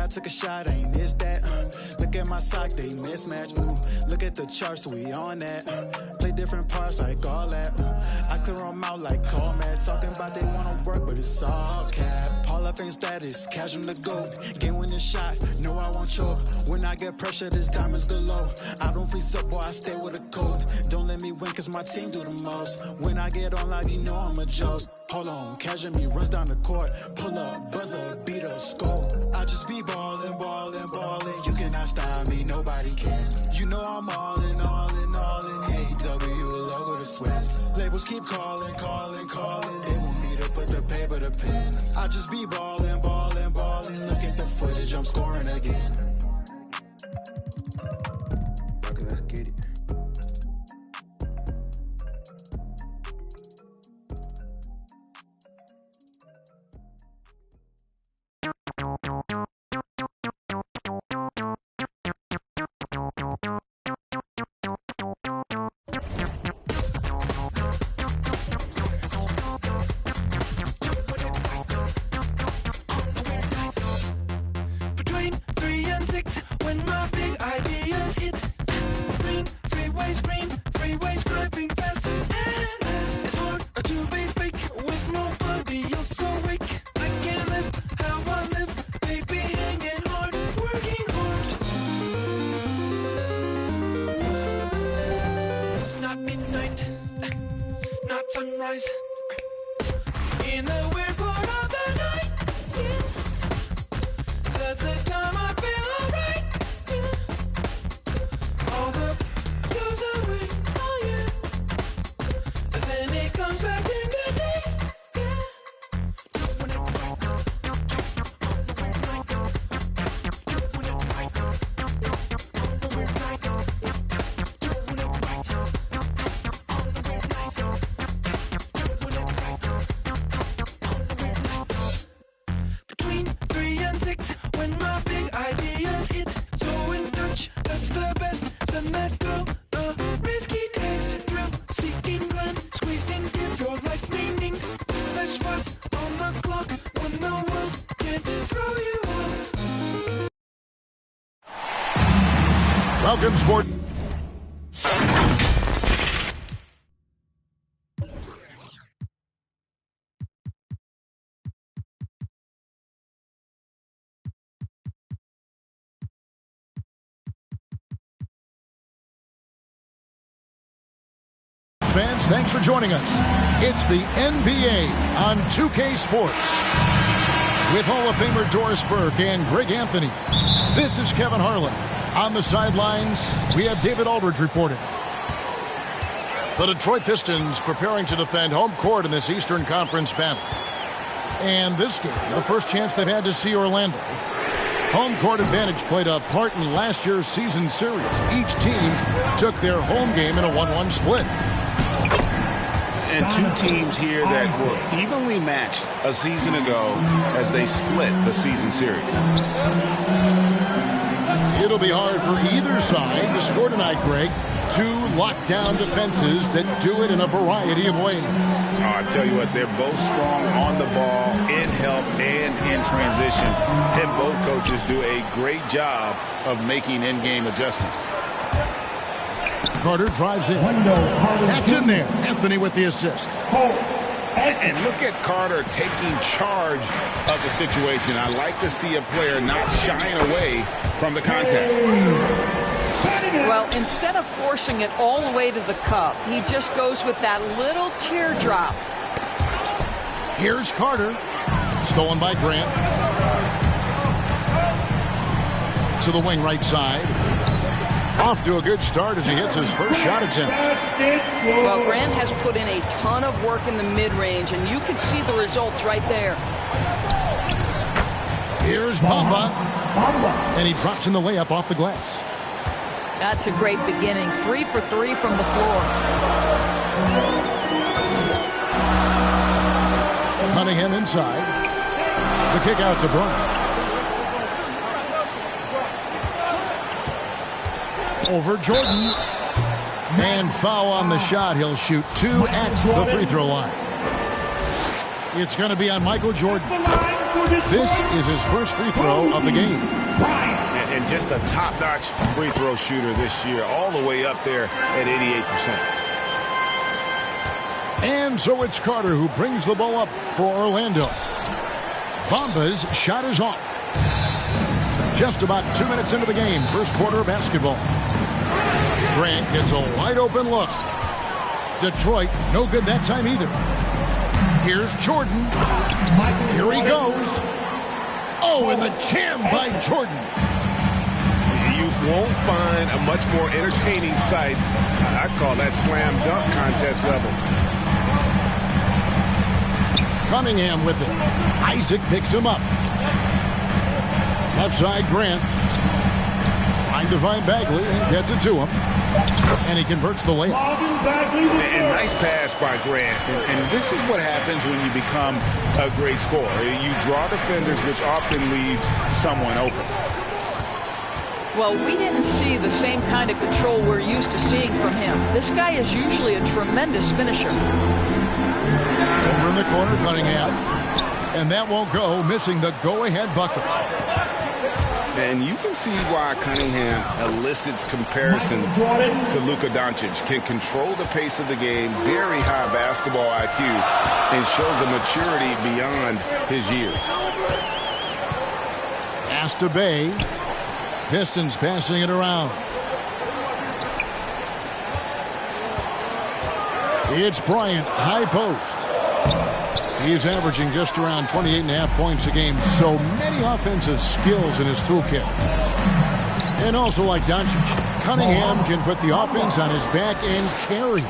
I took a shot, I ain't missed that. Look at my sock, they mismatch. Look at the charts, we on that. Play different parts like all that. I clear them out like call man. Talking about they wanna work, but it's all cap. Hall of Fame status, cash them the goat. Game winning shot, no I won't choke. When I get pressure, this diamonds galore. I don't freeze up, boy, I stay with a code. Don't let me win, cause my team do the most. When I get on live, you know I'm a joke. Hold on, casual me runs down the court. Pull up, buzzer, beat a score. I just be ballin', ballin', ballin'. You cannot stop me, nobody can. You know I'm all in, all in, all in. AW, logo to Swiss. Labels keep calling, calling, calling. They want me to put the paper to pen. I just be ballin', ballin', ballin'. Look at the footage, I'm scoring again. Okay, let's get it. Between 3 and 6, when my big ideas hit. Green, freeways driving fast and fast. It's hard to be fake with nobody else so weak. I can't live how I live, baby, hanging hard, working hard. Not midnight, not sunrise. In a weird part of the night, yeah. That's the time I feel alright, yeah. All the blues away, oh yeah. And then it comes back in the day, yeah. Doing it right, doing it right, doing it right, doing it right, doing it right. Between 3 and 6, when my big ideas hit. So in touch, that's the best. Send that girl a risky text. Thrill seeking glen, squeezing, give your life meaning. The spot on the clock when the world can't throw you off. Welcome, sport. Fans, thanks for joining us. It's the NBA on 2K Sports. With Hall of Famer Doris Burke and Greg Anthony. This is Kevin Harlan. On the sidelines, we have David Aldridge reporting. The Detroit Pistons preparing to defend home court in this Eastern Conference battle. And this game, the first chance they've had to see Orlando. Home court advantage played a part in last year's season series. Each team took their home game in a 1-1 split. And two teams here that were evenly matched a season ago as they split the season series. It'll be hard for either side to score tonight, Greg. Two lockdown defenses that do it in a variety of ways. Oh, I tell you what, they're both strong on the ball, in help, and in transition. And both coaches do a great job of making in-game adjustments. Carter drives in. That's in there. Anthony with the assist. And look at Carter taking charge of the situation. I like to see a player not shying away from the contact. Well, instead of forcing it all the way to the cup, he just goes with that little teardrop. Here's Carter. Stolen by Grant. To the wing right side. Off to a good start as he hits his first shot attempt. Well, Grant has put in a ton of work in the mid-range, and you can see the results right there. Here's Bamba. And he drops in the layup off the glass. That's a great beginning. 3 for 3 from the floor. Cunningham inside. The kick out to Bryant. Over Jordan. And foul on the shot. He'll shoot 2 at the free throw line. It's going to be on Michael Jordan. This is his first free throw of the game. And just a top-notch free throw shooter this year, all the way up there at 88%. And so it's Carter who brings the ball up for Orlando. Bamba's shot is off. Just about 2 minutes into the game, first quarter of basketball. Grant gets a wide-open look. Detroit, no good that time either. Here's Jordan. Here he goes. Oh, and the jam by Jordan. You won't find a much more entertaining sight. I'd call that slam dunk contest level. Cunningham with it. Isaac picks him up. Left side, Grant. Trying to find Bagley and gets it to him. And he converts the layup. And nice pass by Grant. And this is what happens when you become a great scorer. You draw defenders, which often leaves someone open. Well, we didn't see the same kind of control we're used to seeing from him. This guy is usually a tremendous finisher. Over in the corner, Cunningham. And that won't go, missing the go-ahead bucket. And you can see why Cunningham elicits comparisons to Luka Doncic. Can control the pace of the game, very high basketball IQ, and shows a maturity beyond his years. Pass to Bay. Pistons passing it around. It's Bryant, high post. He's averaging just around 28.5 points a game. So many offensive skills in his toolkit. And also like Doncic, Cunningham can put the offense on his back and carry.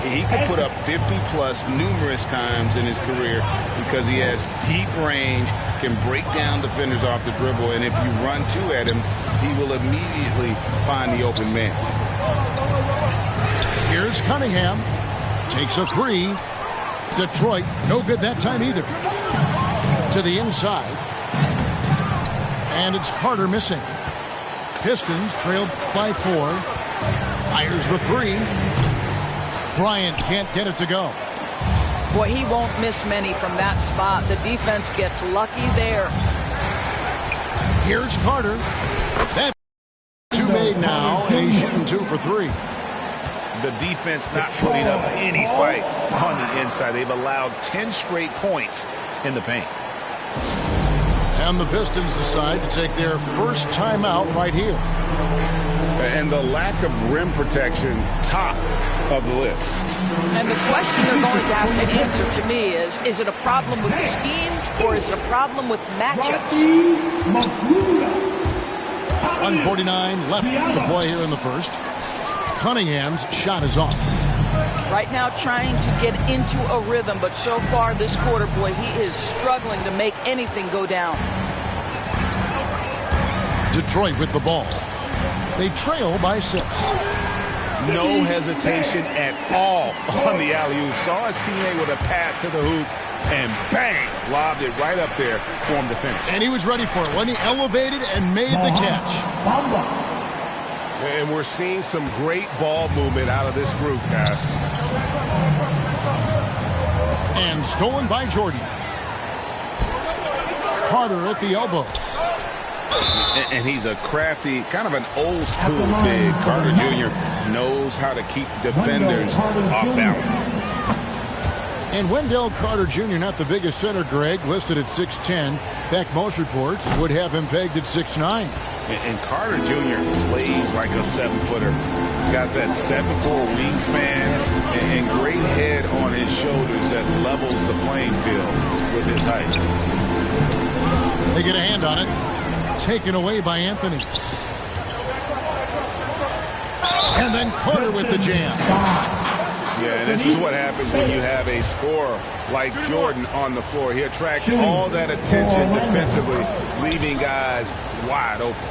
He can put up 50-plus numerous times in his career because he has deep range, can break down defenders off the dribble, and if you run two at him, he will immediately find the open man. Here's Cunningham. Takes a three. Detroit, no good that time either. To the inside. And it's Carter missing. Pistons trailed by 4. Fires the three. Bryant can't get it to go. Boy, he won't miss many from that spot. The defense gets lucky there. Here's Carter. That's 2 made now, and he's shooting 2 for 3. The defense not putting up any fight on the inside. They've allowed 10 straight points in the paint. And the Pistons decide to take their first timeout right here. And the lack of rim protection, top of the list. And the question they're going to have to answer to me is it a problem with the scheme or is it a problem with matchups? 1:49 left to play here in the first. Cunningham's shot is off. Right now trying to get into a rhythm, but so far this quarter, boy, he is struggling to make anything go down. Detroit with the ball. They trail by 6. No hesitation at all on the alley-oop. Saw his teammate with a path to the hoop, and bang, lobbed it right up there for him to finish. And he was ready for it when he elevated and made the catch. And we're seeing some great ball movement out of this group, guys. And stolen by Jordan. Carter at the elbow. And he's a crafty, kind of an old-school big. Carter Jr. knows how to keep defenders off balance. And Wendell Carter Jr., not the biggest center, Greg, listed at 6'10". In fact, most reports would have him pegged at 6'9". And Carter Jr. plays like a 7-footer. Got that 7'4" wingspan and great head on his shoulders that levels the playing field with his height. They get a hand on it. Taken away by Anthony. And then Carter with the jam. Yeah, and this is what happens when you have a scorer like Jordan on the floor. He attracts all that attention defensively, leaving guys wide open.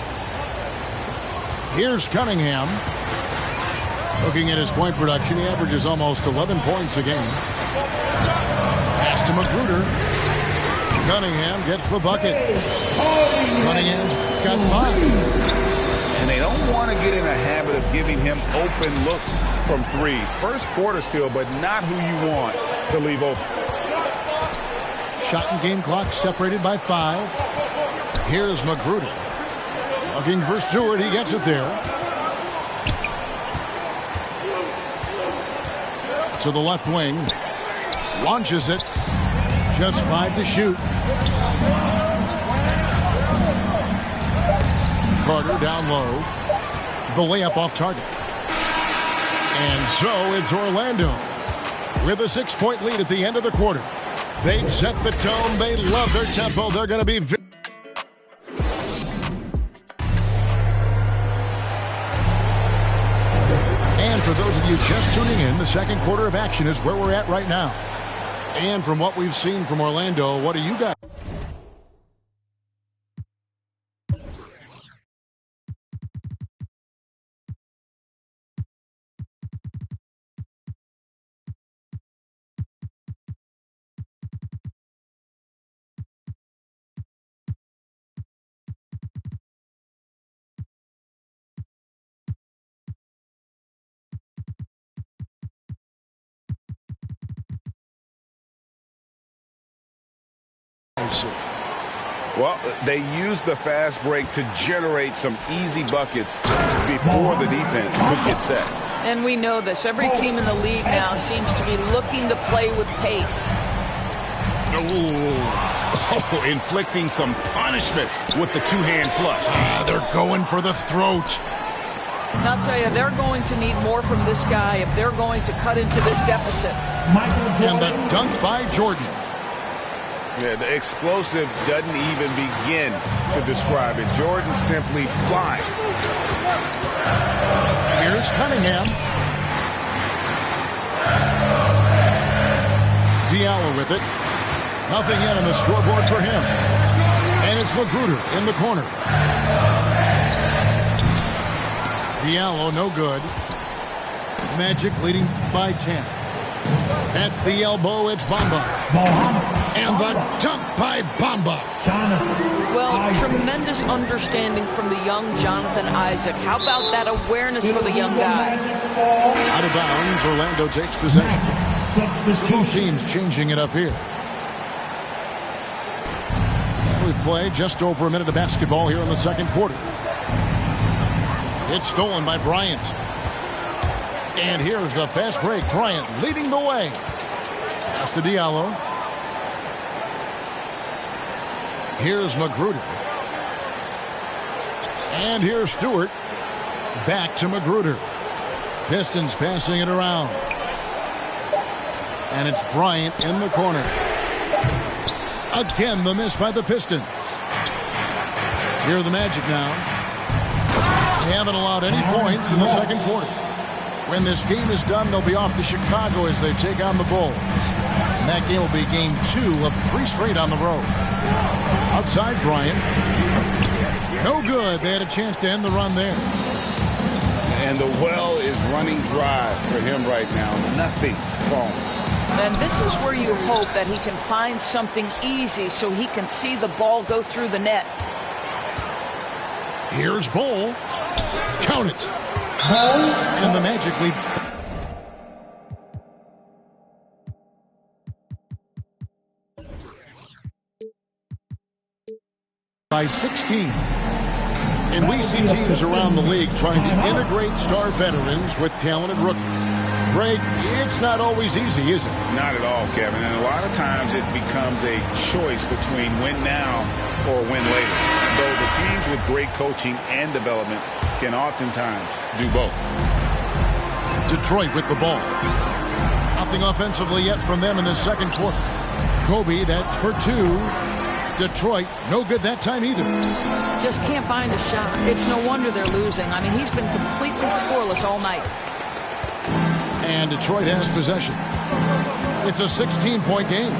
Here's Cunningham. Looking at his point production, he averages almost 11 points a game. Pass to Magruder. Cunningham gets the bucket. Cunningham's got 5. And they don't want to get in a habit of giving him open looks from 3. First quarter still, but not who you want to leave open. Shot and game clock separated by 5. Here's Magruder. Looking for Stewart. He gets it there. To the left wing. Launches it. Just 5 to shoot. Carter down low. The layup off target. And so it's Orlando with a 6-point lead at the end of the quarter. They've set the tone. They love their tempo. They're going to be... And for those of you just tuning in, the second quarter of action is where we're at right now. And from what we've seen from Orlando, what do you got? Well, they use the fast break to generate some easy buckets before the defense could get set. And we know this. Every team in the league now seems to be looking to play with pace. Oh, inflicting some punishment with the two-hand flush. They're going for the throat. And I'll tell you, they're going to need more from this guy if they're going to cut into this deficit. And the dunk by Jordan. Yeah, the explosive doesn't even begin to describe it. Jordan simply flying. Here's Cunningham. Diallo with it. Nothing yet on the scoreboard for him. And it's Magruder in the corner. Diallo, no good. Magic leading by 10. At the elbow, it's Bamba. And the dunk by Bamba. Well, tremendous understanding from the young Jonathan Isaac. How about that awareness for the young guy? Out of bounds, Orlando takes possession. Both teams changing it up here. We play just over a minute of basketball here in the second quarter. It's stolen by Bryant. And here's the fast break. Bryant leading the way. Pass to Diallo. Here's Magruder. And here's Stewart. Back to Magruder. Pistons passing it around. And it's Bryant in the corner. Again, the miss by the Pistons. Here are the Magic now. They haven't allowed any points in the second quarter. When this game is done, they'll be off to Chicago as they take on the Bulls. And that game will be game 2 of 3 straight on the road. Outside Bryant. No good. They had a chance to end the run there. And the well is running dry for him right now. Nothing falling. And this is where you hope that he can find something easy so he can see the ball go through the net. Here's Bol. Count it. And the Magic lead. By 16. And we see teams around the league trying to integrate star veterans with talented rookies. Greg, it's not always easy, is it? Not at all, Kevin. And a lot of times it becomes a choice between win now or win later. Though the teams with great coaching and development can oftentimes do both. Detroit with the ball. Nothing offensively yet from them in the second quarter. Kobe, that's for 2. Detroit, no good that time either. Just can't find a shot. It's no wonder they're losing. I mean, he's been completely scoreless all night. And Detroit has possession. It's a 16-point game.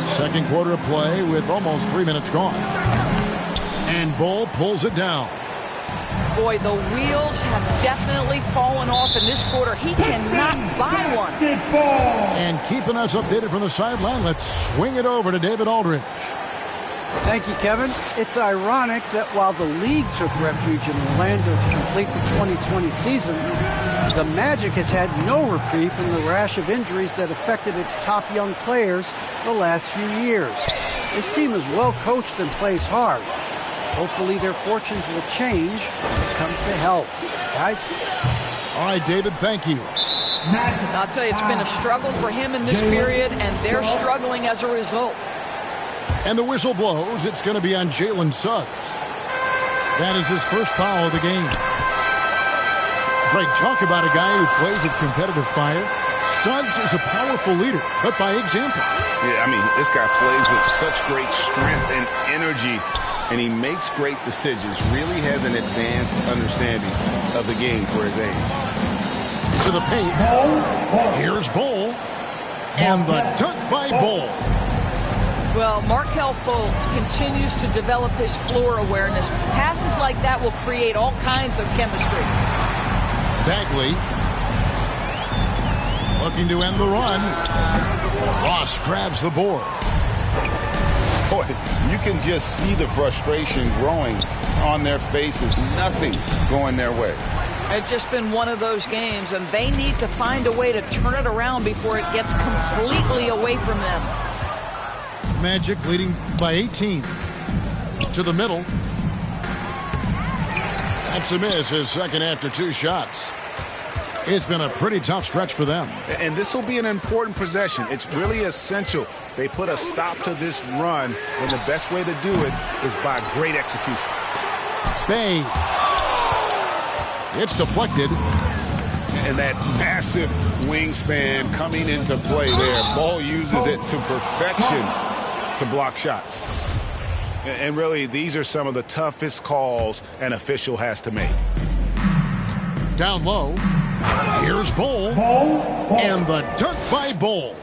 Second quarter of play with almost 3 minutes gone. And Bol pulls it down. Boy, the wheels have definitely fallen off in this quarter. He cannot buy one. And keeping us updated from the sideline, let's swing it over to David Aldridge. Thank you, Kevin. It's ironic that while the league took refuge in Orlando to complete the 2020 season, the Magic has had no reprieve from the rash of injuries that affected its top young players the last few years. This team is well coached and plays hard. Hopefully their fortunes will change when it comes to health. Guys? All right, David, thank you. I'll tell you, it's been a struggle for him in this period, and they're struggling as a result. And the whistle blows. It's going to be on Jalen Suggs. That is his first foul of the game. Greg, talk about a guy who plays with competitive fire. Suggs is a powerful leader, but by example. Yeah, I mean, this guy plays with such great strength and energy, and he makes great decisions. Really has an advanced understanding of the game for his age. To the paint. Here's Bol. And the dunk by Bol. Well, Markelle Fultz continues to develop his floor awareness. Passes like that will create all kinds of chemistry. Bagley looking to end the run. Ross grabs the board. Boy, you can just see the frustration growing on their faces. Nothing going their way. It's just been one of those games, and they need to find a way to turn it around before it gets completely away from them. Magic leading by 18. To the middle. That's a miss, his second after 2 shots. It's been a pretty tough stretch for them. And this will be an important possession. It's really essential they put a stop to this run, and the best way to do it is by great execution. Bang. It's deflected. And that massive wingspan coming into play there. Ball uses it to perfection to block shots. And really, these are some of the toughest calls an official has to make. Down low. Here's Bol. And the dunk by Bol.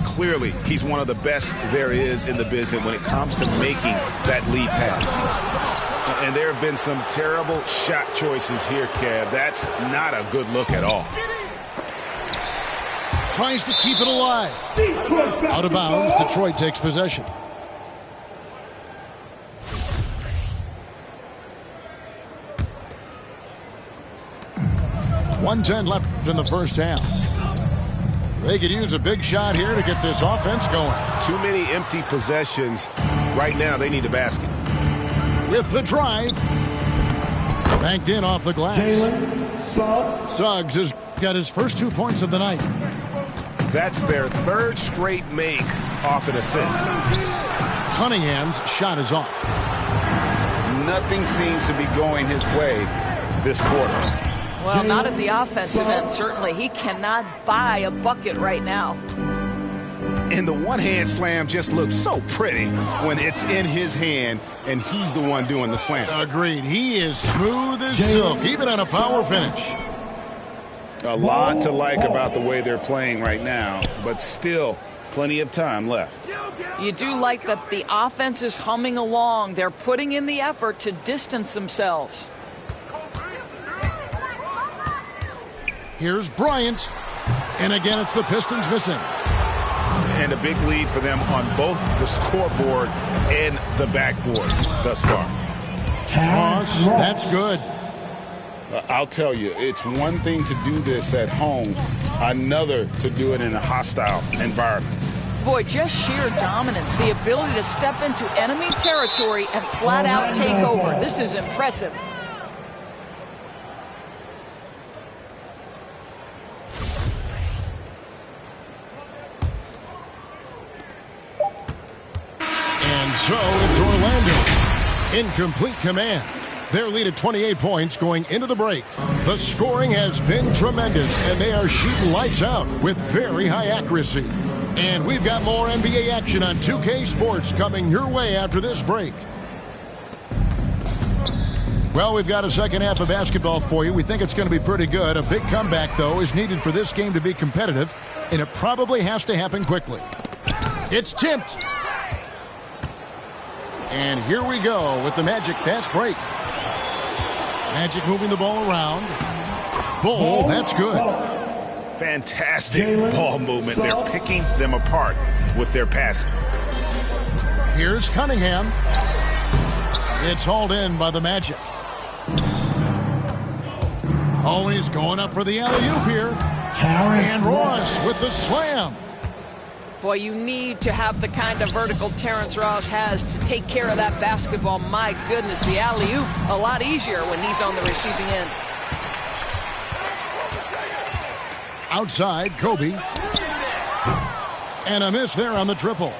Clearly, he's one of the best there is in the business when it comes to making that lead pass. And there have been some terrible shot choices here, Kev. That's not a good look at all. Tries to keep it alive. Out of bounds, Detroit takes possession. .110 left in the first half. They could use a big shot here to get this offense going. Too many empty possessions. Right now, they need a basket. With the drive. Banked in off the glass. Suggs has got his first 2 points of the night. That's their third straight make off an assist. Cunningham's shot is off. Nothing seems to be going his way this quarter. Well, not at the offensive end, certainly. He cannot buy a bucket right now. And the one-hand slam just looks so pretty when it's in his hand and he's the one doing the slam. Agreed. He is smooth as silk, even on a power finish. A lot to like about the way they're playing right now, but still plenty of time left. You do like that the offense is humming along. They're putting in the effort to distance themselves. Here's Bryant. And again, it's the Pistons missing. And a big lead for them on both the scoreboard and the backboard thus far. Ross, that's good. I'll tell you, it's one thing to do this at home, another to do it in a hostile environment. Boy, just sheer dominance, the ability to step into enemy territory and flat out take over. This is impressive. And so it's Orlando in complete command. Their lead at 28 points going into the break. The scoring has been tremendous, and they are shooting lights out with very high accuracy. And we've got more NBA action on 2K Sports coming your way after this break. Well, we've got a second half of basketball for you. We think it's going to be pretty good. A big comeback, though, is needed for this game to be competitive, and it probably has to happen quickly. It's tipped. And here we go with the Magic fast break. Magic moving the ball around. Bol, that's good. Fantastic ball movement. They're picking them apart with their passing. Here's Cunningham. It's hauled in by the Magic. Oh, he's going up for the alley-oop here. And Ross with the slam. Boy, you need to have the kind of vertical Terrence Ross has to take care of that basketball. My goodness, the alley-oop a lot easier when he's on the receiving end. Outside, Kobe. And a miss there on the triple.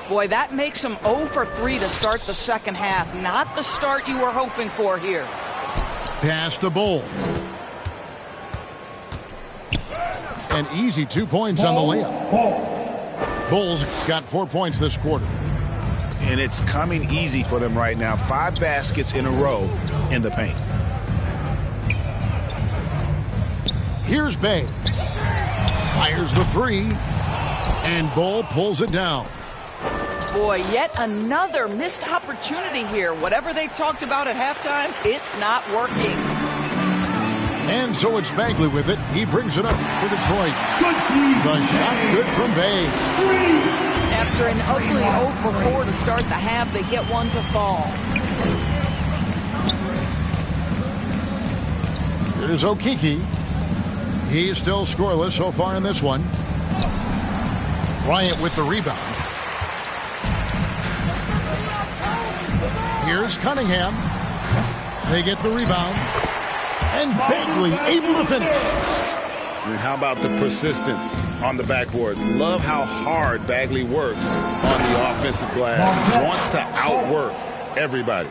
Boy, that makes him 0 for 3 to start the second half. Not the start you were hoping for here. Pass to Bull. An easy 2 points on the layup. Bulls got 4 points this quarter. And it's coming easy for them right now. 5 baskets in a row in the paint. Here's Bay. Fires the 3. And Bull pulls it down. Boy, yet another missed opportunity here. Whatever they've talked about at halftime, it's not working. And so it's Bagley with it. He brings it up for Detroit. The shot's good from Bay. After an ugly 0 for 4 to start the half, they get one to fall. Here's Okeke. He's still scoreless so far in this one. Bryant with the rebound. Here's Cunningham. They get the rebound. And Bagley able to finish. And how about the persistence on the backboard? Love how hard Bagley works on the offensive glass. Wants to outwork everybody.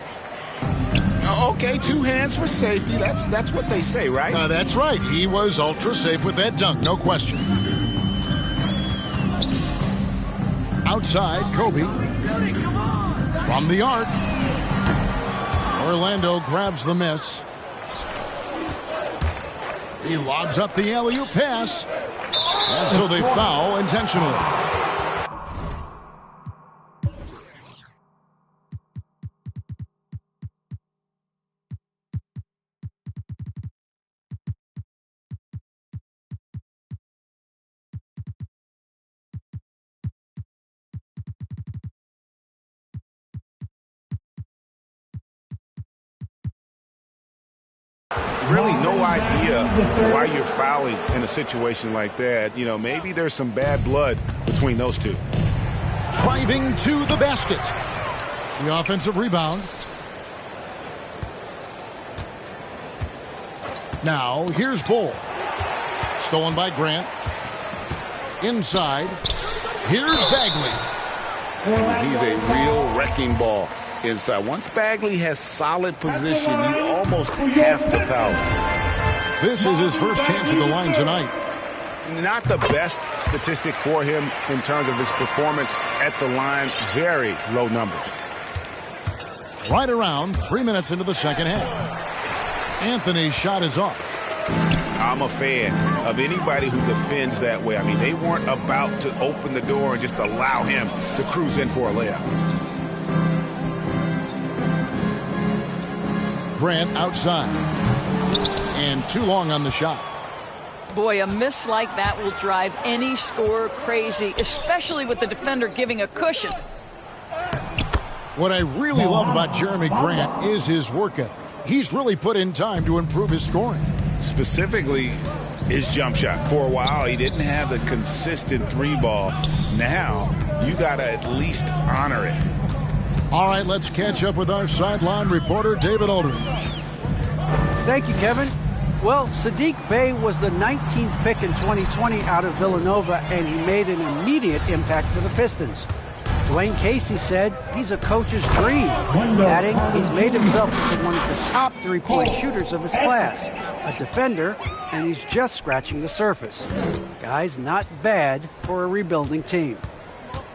Okay, 2 hands for safety. That's what they say, right? That's right. He was ultra safe with that dunk, no question. Outside, Kobe. From the arc. Orlando grabs the miss. He lobs up the alley-oop pass. And so they foul intentionally. Really no idea why you're fouling in a situation like that. You know, maybe there's some bad blood between those two. Driving to the basket. The offensive rebound. Now, here's Bull. Stolen by Grant. Inside. Here's Bagley. He's a real wrecking ball inside. Once Bagley has solid position, you almost have to foul him. This is his first chance at the line tonight. Not the best statistic for him in terms of his performance at the line. Very low numbers. Right around 3 minutes into the second half. Anthony's shot is off. I'm a fan of anybody who defends that way. I mean, they weren't about to open the door and just allow him to cruise in for a layup. Grant outside. And too long on the shot. Boy, a miss like that will drive any scorer crazy, especially with the defender giving a cushion. What I really love about Jeremy Grant is his work ethic. He's really put in time to improve his scoring. Specifically, his jump shot. For a while, he didn't have the consistent 3-ball. Now, you got to at least honor it. All right, let's catch up with our sideline reporter, David Aldridge. Thank you, Kevin. Well, Saddiq Bey was the 19th pick in 2020 out of Villanova, and he made an immediate impact for the Pistons. Dwayne Casey said he's a coach's dream, adding he's made himself into one of the top 3-point shooters of his class, a defender, and he's just scratching the surface. Guys, not bad for a rebuilding team.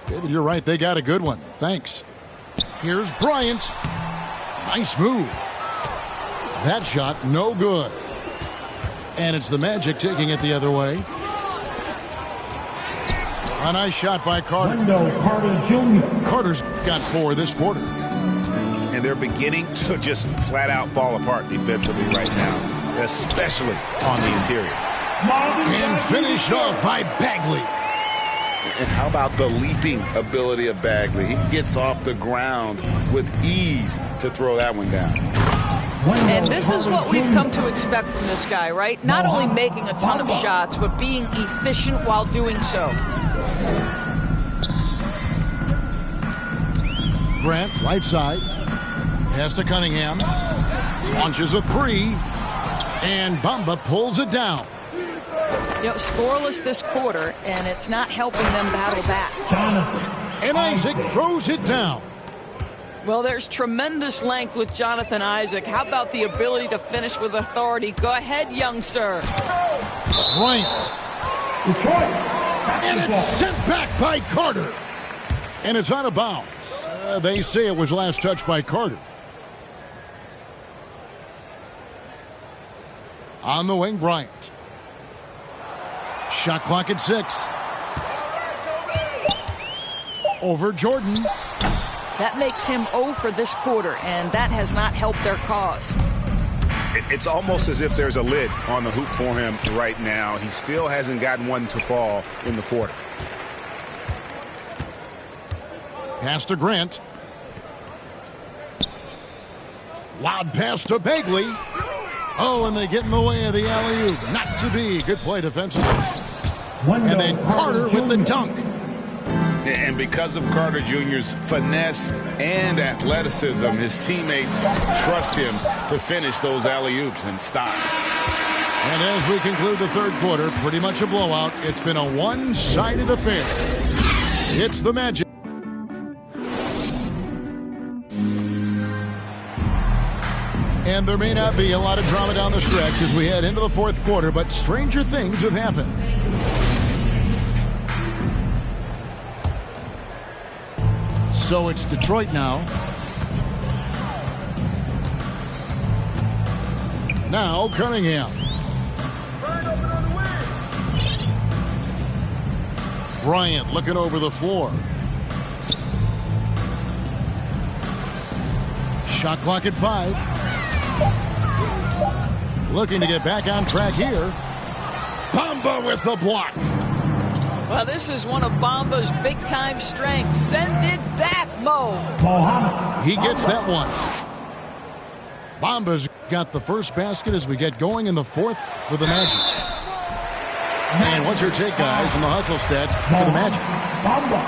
David, you're right. They got a good one. Thanks. Here's Bryant. Nice move. That shot, no good. And it's the Magic taking it the other way. A nice shot by Carter. Carter Jr. Carter's got 4 this quarter. And they're beginning to just flat out fall apart defensively right now, especially on the interior. And finished off by Bagley. And how about the leaping ability of Bagley? He gets off the ground with ease to throw that one down. And this is what we've come to expect from this guy, right? Not only making a ton of shots, but being efficient while doing so. Grant, right side. Pass to Cunningham. Launches a three. And Bamba pulls it down. You know, scoreless this quarter, and it's not helping them battle back. And Isaac throws it down. Well, there's tremendous length with Jonathan Isaac. How about the ability to finish with authority? Go ahead, young sir. Bryant. And it's sent back by Carter. And it's out of bounds. They say it was last touched by Carter. On the wing, Bryant. Shot clock at 6. Over Jordan. That makes him 0 for this quarter, and that has not helped their cause. It's almost as if there's a lid on the hoop for him right now. He still hasn't gotten one to fall in the quarter. Pass to Grant. Loud pass to Bagley. Oh, and they get in the way of the alley-oop. Not to be. Good play defensively. And then Carter with the dunk. And because of Carter Jr.'s finesse and athleticism, his teammates trust him to finish those alley-oops and stop. And as we conclude the third quarter, pretty much a blowout. It's been a one-sided affair. It's the Magic. And there may not be a lot of drama down the stretch as we head into the fourth quarter, but stranger things have happened. So it's Detroit now. Now Cunningham. Bryant looking over the floor. Shot clock at 5. Looking to get back on track here. Bamba with the block. Well, this is one of Bamba's big-time strengths. Send it back, Mo. He gets that one. Bamba's got the first basket as we get going in the fourth for the Magic. And what's your take, guys, on the hustle stats for the Magic?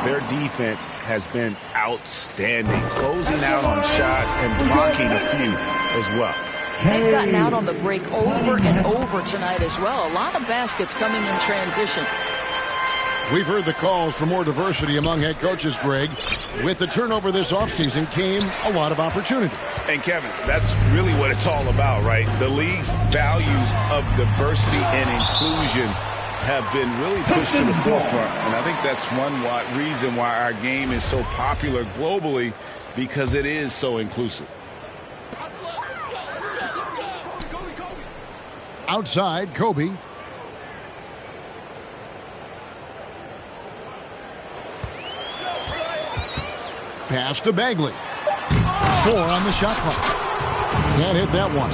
Their defense has been outstanding, closing out on shots and blocking a few as well. They've gotten out on the break over and over tonight as well. A lot of baskets coming in transition. We've heard the calls for more diversity among head coaches, Greg. With the turnover this offseason came a lot of opportunity. And Kevin, that's really what it's all about, right? The league's values of diversity and inclusion have been really pushed to the forefront. And I think that's one reason why our game is so popular globally, because it is so inclusive. Outside, Kobe. Pass to Bagley. 4 on the shot clock. Can't hit that one.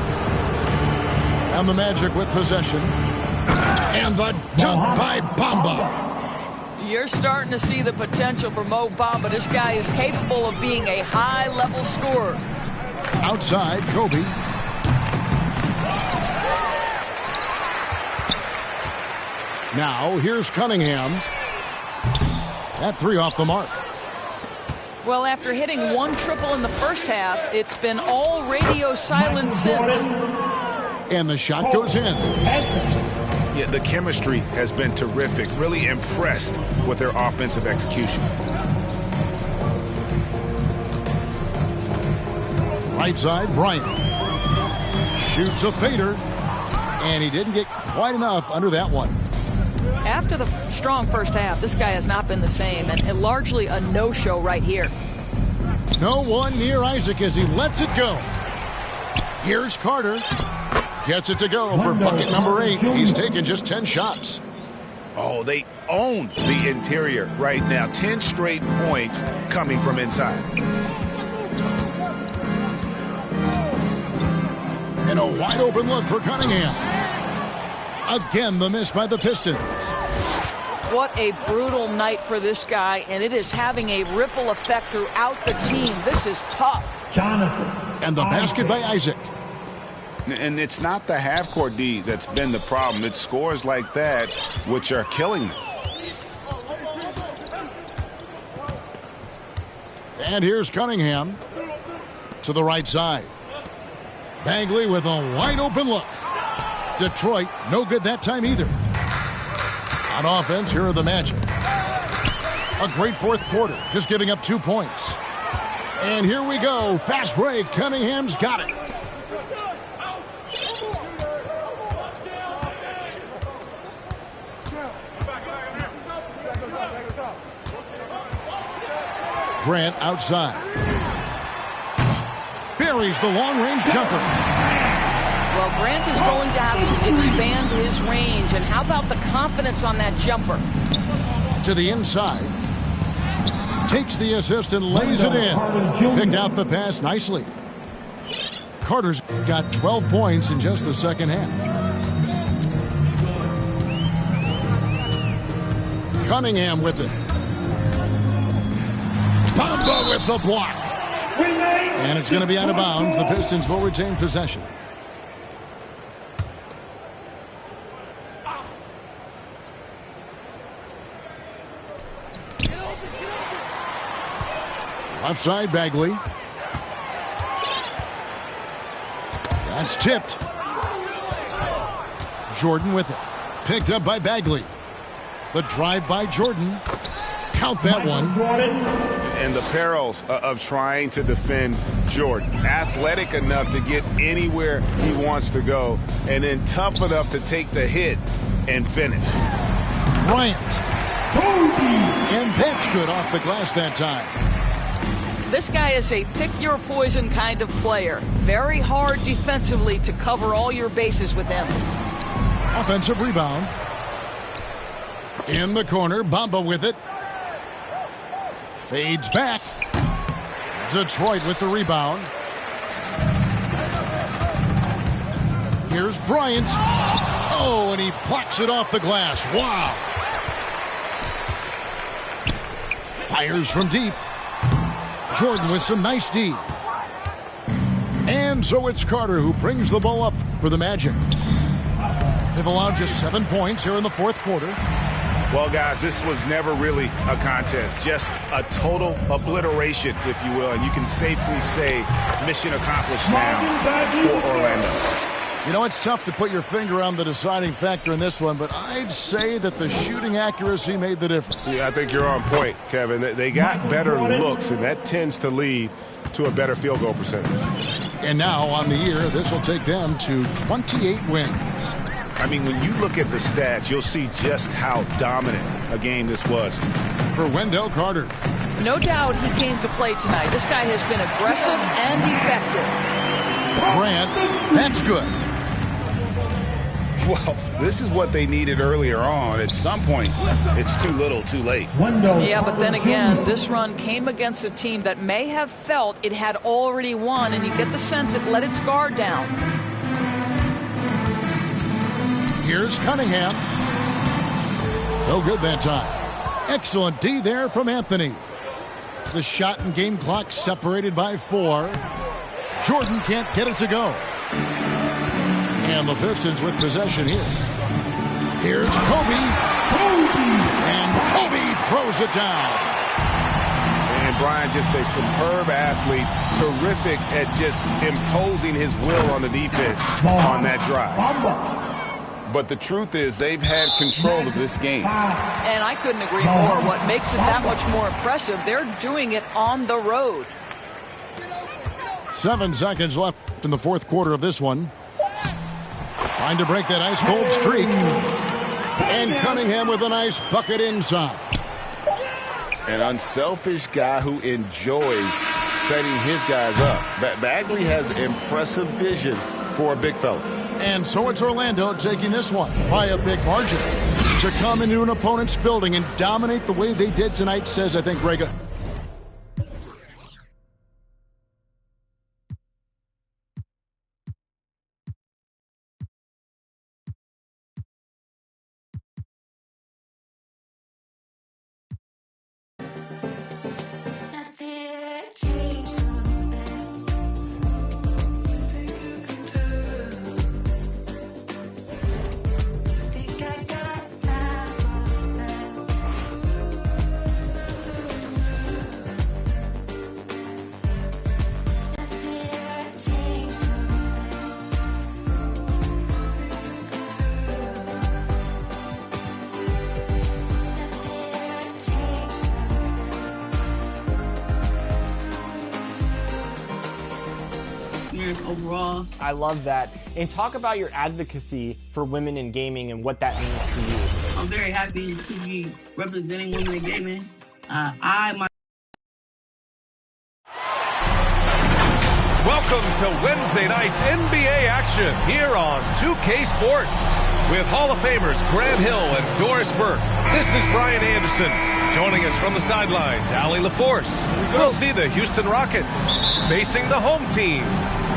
And the Magic with possession. And the dunk by Bamba. You're starting to see the potential for Mo Bamba. This guy is capable of being a high-level scorer. Outside, Kobe. Now, here's Cunningham. That 3 off the mark. Well, after hitting 1 triple in the first half, it's been all radio silence since. And the shot goes in. Yeah, the chemistry has been terrific. Really impressed with their offensive execution. Right side, Bryant. Shoots a fader. And he didn't get quite enough under that one. After the strong first half, this guy has not been the same, and largely a no-show right here. No one near Isaac as he lets it go. Here's Carter. Gets it to go for bucket number 8. He's taken just 10 shots. Oh, they own the interior right now. 10 straight points coming from inside. And a wide open look for Cunningham. Again, the miss by the Pistons. What a brutal night for this guy, and it is having a ripple effect throughout the team. This is tough. Jonathan. And the basket by Isaac. And it's not the half-court D that's been the problem. It's scores like that which are killing them. And here's Cunningham to the right side. Bagley with a wide-open look. Detroit, no good that time either. On offense, here are the Magic. A great fourth quarter, just giving up 2 points. And here we go. Fast break. Cunningham's got it. Grant outside. Buries the long-range jumper. Well, Grant is going to have to expand his range. And how about the confidence on that jumper? To the inside. Takes the assist and lays it in. Picked out the pass nicely. Carter's got 12 points in just the second half. Cunningham with it. Bamba with the block. And it's going to be out of bounds. The Pistons will retain possession. Left side, Bagley. That's tipped. Jordan with it. Picked up by Bagley. The drive by Jordan. Count that one. And the perils of trying to defend Jordan. Athletic enough to get anywhere he wants to go, and then tough enough to take the hit and finish. Bryant. And that's good off the glass that time. This guy is a pick-your-poison kind of player. Very hard defensively to cover all your bases with him. Offensive rebound. In the corner, Bamba with it. Fades back. Detroit with the rebound. Here's Bryant. Oh, and he plucks it off the glass. Wow. Fires from deep. Jordan with some nice D. And so it's Carter who brings the ball up for the Magic. They've allowed just 7 points here in the fourth quarter. Well, guys, this was never really a contest. Just a total obliteration, if you will. And you can safely say mission accomplished now for Orlando. You know, it's tough to put your finger on the deciding factor in this one, but I'd say that the shooting accuracy made the difference. Yeah, I think you're on point, Kevin. They got better looks, and that tends to lead to a better field goal percentage. And now, on the year, this will take them to 28 wins. I mean, when you look at the stats, you'll see just how dominant a game this was. For Wendell Carter. No doubt he came to play tonight. This guy has been aggressive and effective. Grant, that's good. Well, this is what they needed earlier on. At some point, it's too little, too late. Yeah, but then again, this run came against a team that may have felt it had already won, and you get the sense it let its guard down. Here's Cunningham. No good that time. Excellent D there from Anthony. The shot and game clock separated by 4. Jordan can't get it to go. And the Pistons with possession here. Here's Kobe. And Kobe throws it down. And Brian, just a superb athlete, terrific at just imposing his will on the defense on that drive. But the truth is they've had control of this game. And I couldn't agree more. What makes it that much more impressive, they're doing it on the road. 7 seconds left in the fourth quarter of this one. Trying to break that ice-cold streak. And Cunningham with a nice bucket inside. An unselfish guy who enjoys setting his guys up. Bagley has impressive vision for a big fella. And so it's Orlando taking this one by a big margin. To come into an opponent's building and dominate the way they did tonight says, I think, Greg, just overall. I love that. And talk about your advocacy for women in gaming and what that means to you. I'm very happy to be representing women in gaming. Welcome to Wednesday night's NBA action here on 2K Sports with Hall of Famers Grant Hill and Doris Burke. This is Brian Anderson. Joining us from the sidelines, Allie LaForce. We'll see the Houston Rockets facing the home team.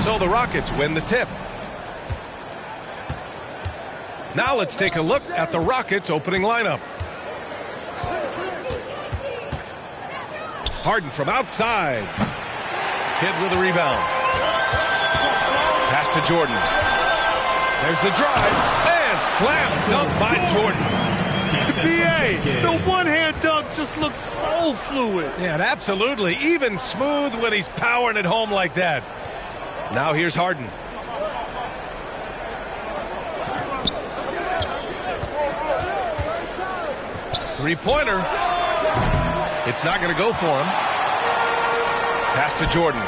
So the Rockets win the tip. Now let's take a look at the Rockets opening lineup. Harden from outside. Kidd with a rebound. Pass to Jordan. There's the drive. And slam dunk by Jordan. BA, the one-hand dunk just looks so fluid. Yeah, and absolutely. Even smooth when he's powering it home like that. Now here's Harden. Three-pointer. It's not going to go for him. Pass to Jordan.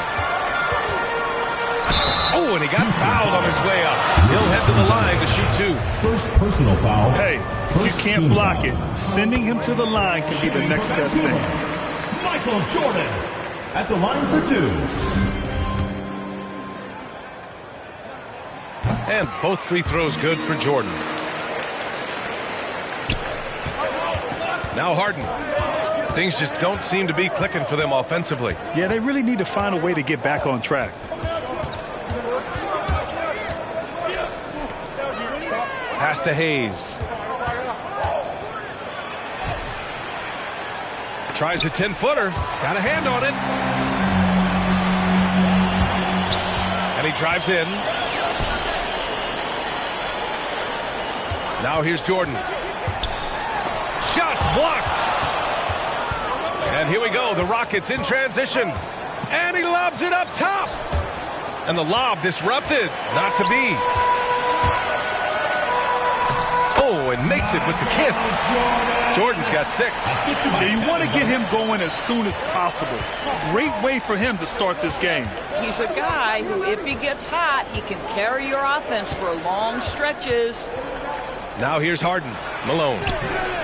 Oh, and he got fouled on his way up. He'll head to the line to shoot two. First personal foul. Hey, you can't block it. Sending him to the line can be the next best thing. Michael Jordan at the line for two. And both free throws good for Jordan. Now Harden. Things just don't seem to be clicking for them offensively. Yeah, they really need to find a way to get back on track. Pass to Hayes. Tries a 10-footer. Got a hand on it. And he drives in. Now here's Jordan. Shot blocked. And here we go. The Rockets in transition. And he lobs it up top. And the lob disrupted. Not to be. Oh, and makes it with the kiss. Jordan's got 6. Yeah, you want to get him going as soon as possible. Great way for him to start this game. He's a guy who, if he gets hot, he can carry your offense for long stretches. Now here's Harden. Malone.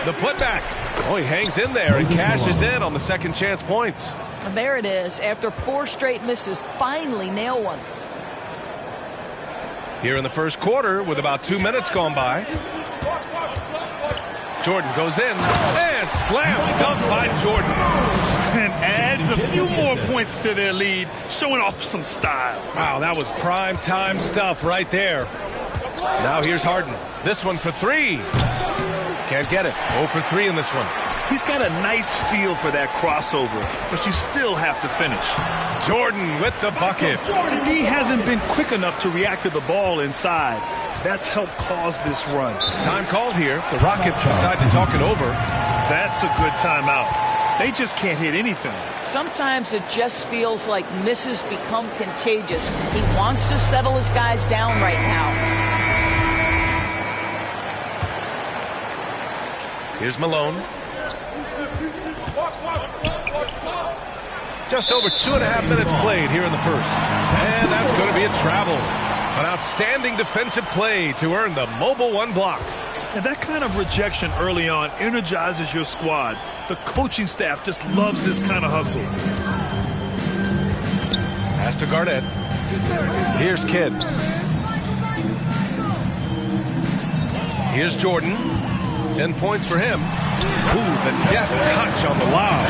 The putback. Oh, he hangs in there and cashes in on the second chance points. And there it is. After 4 straight misses, finally nail one. Here in the first quarter with about 2 minutes gone by. Jordan goes in and slam dunk by Jordan. And adds a few more points to their lead, showing off some style. Wow, that was prime time stuff right there. Now here's Harden. This one for 3. Can't get it. 0 for 3 in this one. He's got a nice feel for that crossover, but you still have to finish. Jordan with the bucket. The D hasn't been quick enough to react to the ball inside. That's helped cause this run. Time called here. The Rockets decide to talk it over. That's a good timeout. They just can't hit anything. Sometimes it just feels like misses become contagious. He wants to settle his guys down right now. Here's Malone. Just over 2.5 minutes played here in the first. And that's going to be a travel. An outstanding defensive play to earn the Mobile 1 block. And that kind of rejection early on energizes your squad. The coaching staff just loves this kind of hustle. Pass to Garnett. Here's Kidd. Here's Jordan. 10 points for him. Ooh, the deft touch on the lob.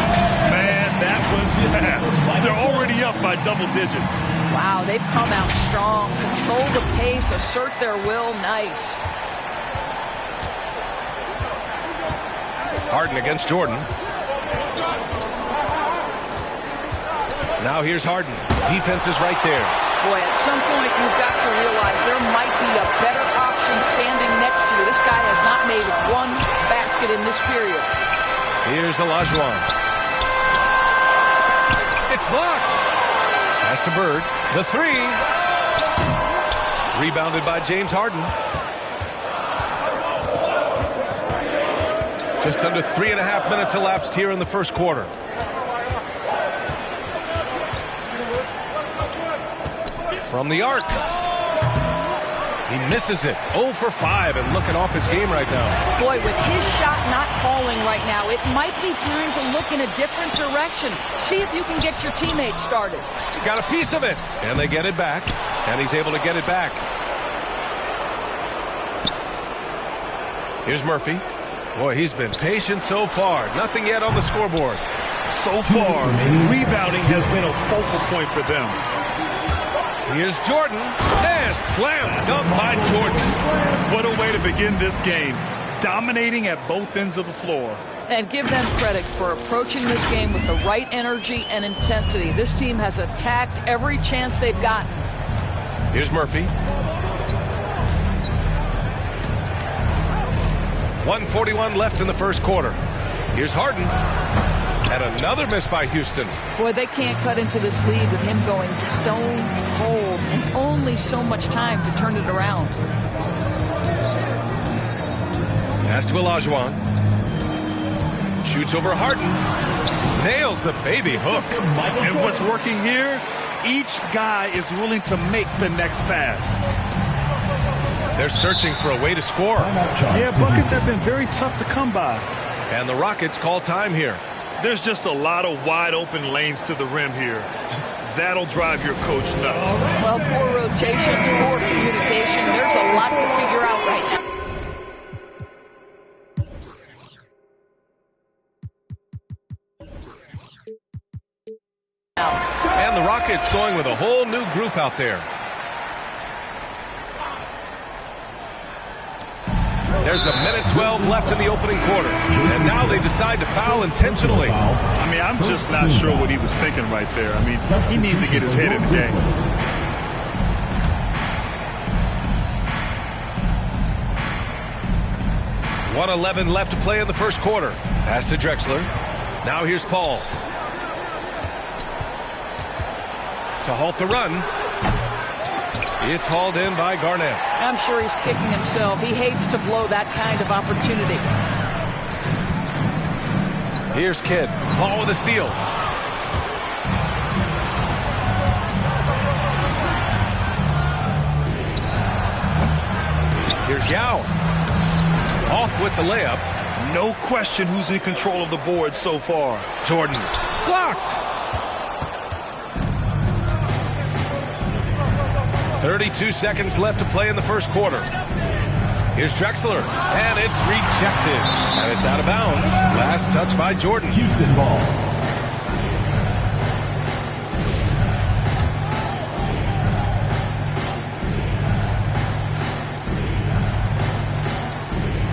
Man, that was fast. They're already up by double digits. Wow, they've come out strong. Control the pace, assert their will. Nice. Harden against Jordan. Now here's Harden. Defense is right there. Boy, at some point you've got to realize there might be a better option standing next to you. This guy has not made one basket in this period. Here's Olajuwon. It's blocked. Pass to Bird. The 3. Rebounded by James Harden. Just under 3.5 minutes elapsed here in the first quarter. from the arc. He misses it. 0 for 5 and looking off his game right now. Boy, with his shot not falling right now, it might be time to look in a different direction. See if you can get your teammates started. Got a piece of it. And they get it back. And he's able to get it back. Here's Murphy. Boy, he's been patient so far. Nothing yet on the scoreboard. So far, rebounding has been a focal point for them. Here's Jordan, and slam dunk by Jordan. What a way to begin this game. Dominating at both ends of the floor. And give them credit for approaching this game with the right energy and intensity. This team has attacked every chance they've gotten. Here's Murphy. 1:41 left in the first quarter. Here's Harden. And another miss by Houston. Boy, they can't cut into this lead with him going stone cold and only so much time to turn it around. Pass to Olajuwon. Shoots over Harden. Nails the baby hook. And what's working here, each guy is willing to make the next pass. They're searching for a way to score. Yeah, buckets have been very tough to come by. And the Rockets call time here. There's just a lot of wide open lanes to the rim here. That'll drive your coach nuts. Well, poor rotations, poor communication. There's a lot to figure out right now. And the Rockets going with a whole new group out there. There's a minute 12 left in the opening quarter. And now they decide to foul intentionally. I mean, I'm just not sure what he was thinking right there. I mean, he needs to get his head in the game. .111 left to play in the first quarter. Pass to Drexler. Now here's Paul. To halt the run. It's hauled in by Garnett. I'm sure he's kicking himself. He hates to blow that kind of opportunity. Here's Kidd. Paul with a steal. Here's Yao. Off with the layup. No question who's in control of the board so far. Jordan. Blocked. 32 seconds left to play in the first quarter. Here's Drexler, and it's rejected. And it's out of bounds. Last touch by Jordan. Houston ball.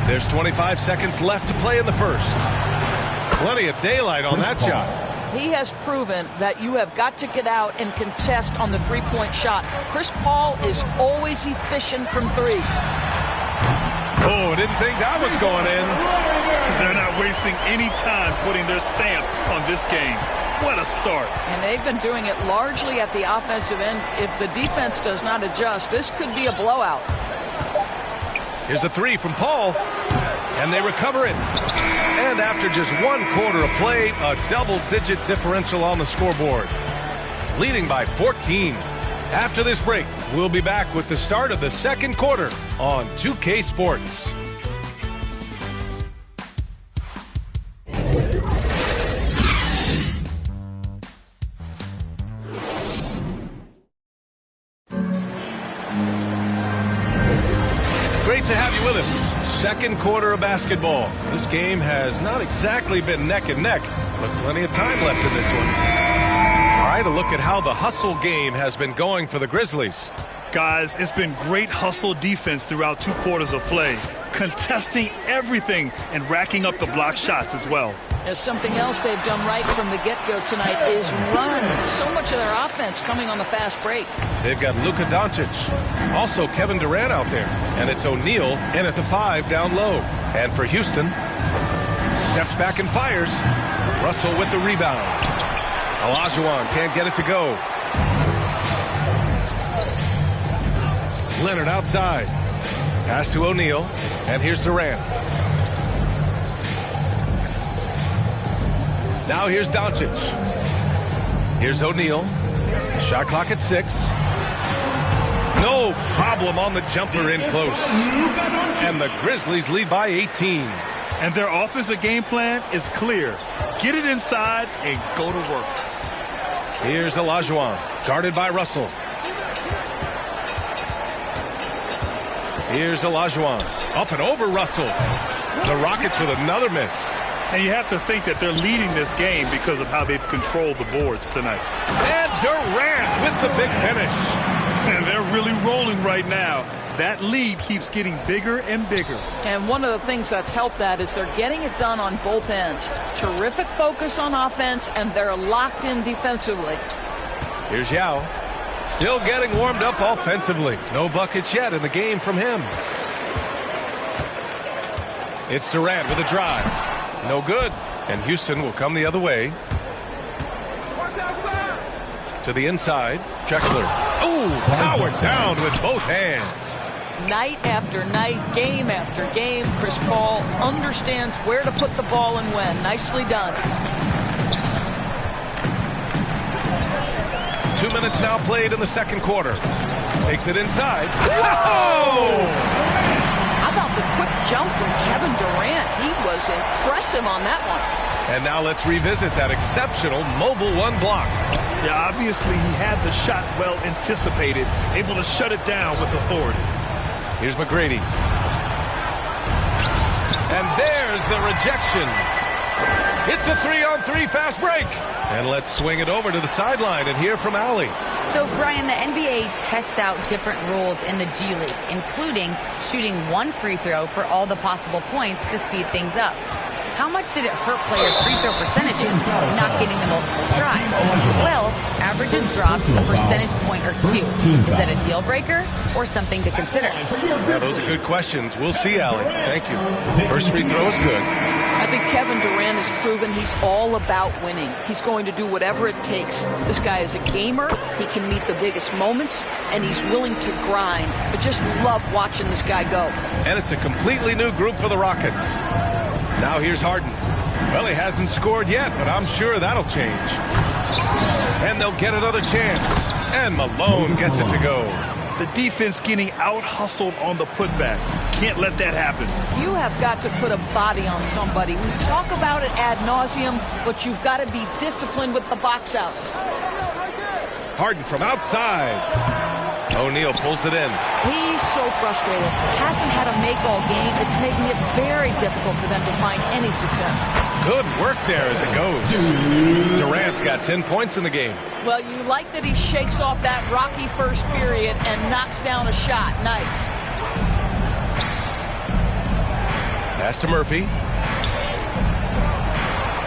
There's 25 seconds left to play in the first. Plenty of daylight on that shot. He has proven that you have got to get out and contest on the three-point shot. Chris Paul is always efficient from three. Oh, didn't think that was going in. They're not wasting any time putting their stamp on this game. What a start. And they've been doing it largely at the offensive end. If the defense does not adjust, this could be a blowout. Here's a three from Paul, and they recover it. And after just 1 quarter of play, a double-digit differential on the scoreboard, leading by 14. After this break, we'll be back with the start of the second quarter on 2K Sports. Great to have you with us. Second quarter of basketball. This game has not exactly been neck and neck, but plenty of time left in this one. All right, a look at how the hustle game has been going for the Grizzlies. Guys, it's been great hustle defense throughout 2 quarters of play, contesting everything and racking up the block shots as well. As something else they've done right from the get-go tonight is run. So much of their offense coming on the fast break. They've got Luka Doncic, also Kevin Durant out there, and it's O'Neal in at the 5 down low. And for Houston, steps back and fires. Russell with the rebound. Olajuwon can't get it to go. Leonard outside. Pass to O'Neal, and here's Durant. Now here's Doncic. Here's O'Neal. Shot clock at 6. No problem on the jumper in close. And the Grizzlies lead by 18. And their offensive game plan is clear. Get it inside and go to work. Here's Olajuwon, guarded by Russell. Here's Olajuwon, up and over Russell. The Rockets with another miss. And you have to think that they're leading this game because of how they've controlled the boards tonight. And Durant with the big finish. And they're really rolling right now. That lead keeps getting bigger and bigger. And one of the things that's helped that is they're getting it done on both ends. Terrific focus on offense, and they're locked in defensively. Here's Yao. Still getting warmed up offensively. No buckets yet in the game from him. It's Durant with a drive. No good. And Houston will come the other way. To the inside. Drexler. Oh, powered down with both hands. Night after night, game after game, Chris Paul understands where to put the ball and when. Nicely done. 2 minutes now played in the second quarter. Takes it inside. Whoa! How about the quick jump from Kevin Durant? He was impressive on that one. And now let's revisit that exceptional mobile one block. Yeah, obviously he had the shot well anticipated, able to shut it down with authority. Here's McGrady. And there's the rejection. It's a 3-on-3 fast break. And let's swing it over to the sideline and hear from Allie. So, Brian, the NBA tests out different rules in the G League, including shooting one free throw for all the possible points to speed things up. How much did it hurt players' free throw percentages not getting the multiple tries? Well, averages dropped a percentage point or two. Is that a deal breaker or something to consider? Yeah, those are good questions. We'll see, Allie. Thank you. First free throw is good. I think Kevin Durant has proven he's all about winning. He's going to do whatever it takes. This guy is a gamer. He can meet the biggest moments, and he's willing to grind. I just love watching this guy go. And it's a completely new group for the Rockets. Now here's Harden. Well, he hasn't scored yet, but I'm sure that'll change. And they'll get another chance. And Malone gets it to go. The defense getting out-hustled on the putback. Can't let that happen. You have got to put a body on somebody. We talk about it ad nauseum, but you've got to be disciplined with the box outs. Harden from outside. O'Neal pulls it in. He's so frustrated. Hasn't had a make all game. It's making it very difficult for them to find any success. Good work there as it goes. Durant's got 10 points in the game. Well, you like that he shakes off that rocky first period and knocks down a shot. Nice. Pass to Murphy.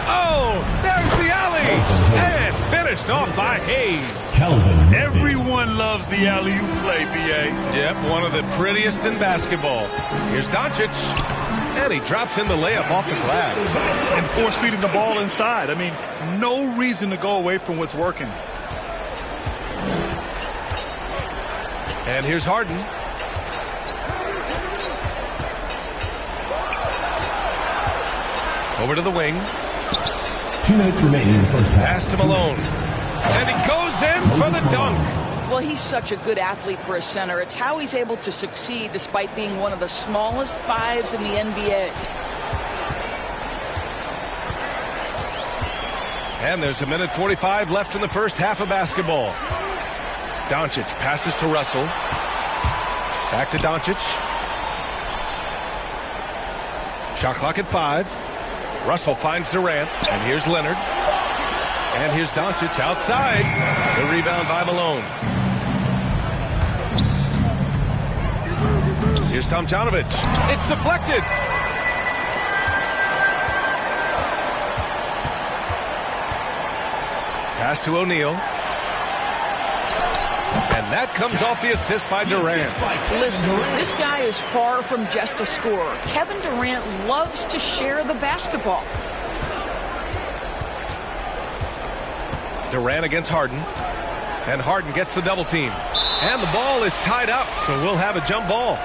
Oh, there's the alley. And finished off by Hayes. Everyone loves the alley-oop play, B.A. Yep, one of the prettiest in basketball. Here's Doncic. And he drops in the layup off the glass. And force-feeding the ball inside. I mean, no reason to go away from what's working. And here's Harden. Over to the wing. 2 minutes remaining in the first half. Pass to Malone. And he goes in for the dunk. Well, he's such a good athlete for a center. It's how he's able to succeed despite being one of the smallest fives in the NBA. And there's 1:45 left in the first half of basketball. Doncic passes to Russell. Back to Doncic. Shot clock at 5. Russell finds Durant. And here's Leonard. And here's Doncic outside. The rebound by Malone. Here's Tomjanovich. It's deflected. Pass to O'Neal. And that comes off the assist by Durant. Listen, this guy is far from just a scorer. Kevin Durant loves to share the basketball. Durant against Harden. And Harden gets the double team. And the ball is tied up, so we'll have a jump ball.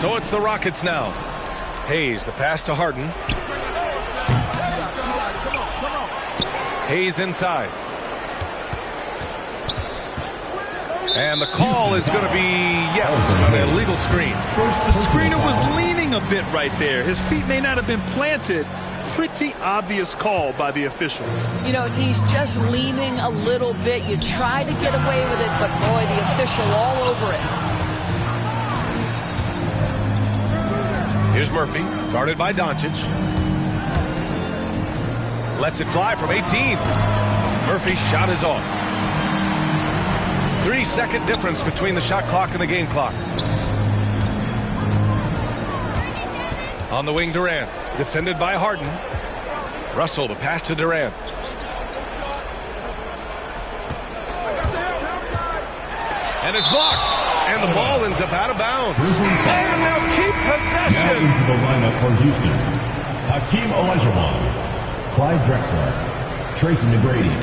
So it's the Rockets now. Hayes, the pass to Harden. Hayes inside. And the call is going to be, yes, an illegal screen. The screener was leaning a bit right there. His feet may not have been planted. Pretty obvious call by the officials. You know, he's just leaning a little bit. You try to get away with it, but boy, the official all over it. Here's Murphy, guarded by Doncic. Lets it fly from 18. Murphy's shot is off. 3-second difference between the shot clock and the game clock. On the wing, Durant, defended by Harden. Russell, the pass to Durant. And it's blocked. And the ball ends up out of bounds. And they'll keep possession. Now into the lineup for Houston: Hakeem Olajuwon, Clyde Drexler, Tracy McGrady.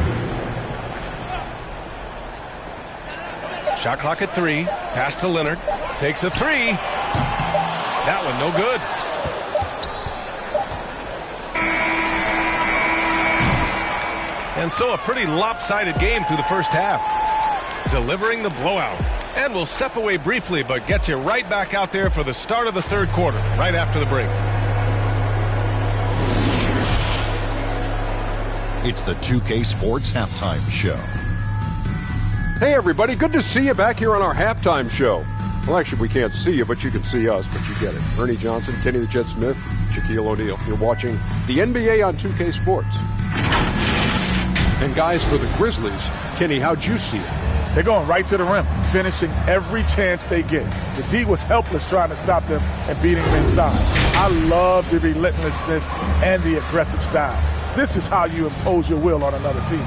Shot clock at 3. Pass to Leonard. Takes a 3. That one no good. And so a pretty lopsided game through the first half. Delivering the blowout. And we'll step away briefly, but get you right back out there for the start of the third quarter, right after the break. It's the 2K Sports Halftime Show. Hey, everybody. Good to see you back here on our halftime show. Well, actually, we can't see you, but you can see us, but you get it. Ernie Johnson, Kenny the Jet Smith, Shaquille O'Neal. You're watching the NBA on 2K Sports. And, guys, for the Grizzlies, Kenny, how'd you see it? They're going right to the rim, finishing every chance they get. The D was helpless trying to stop them and beating them inside. I love the relentlessness and the aggressive style. This is how you impose your will on another team.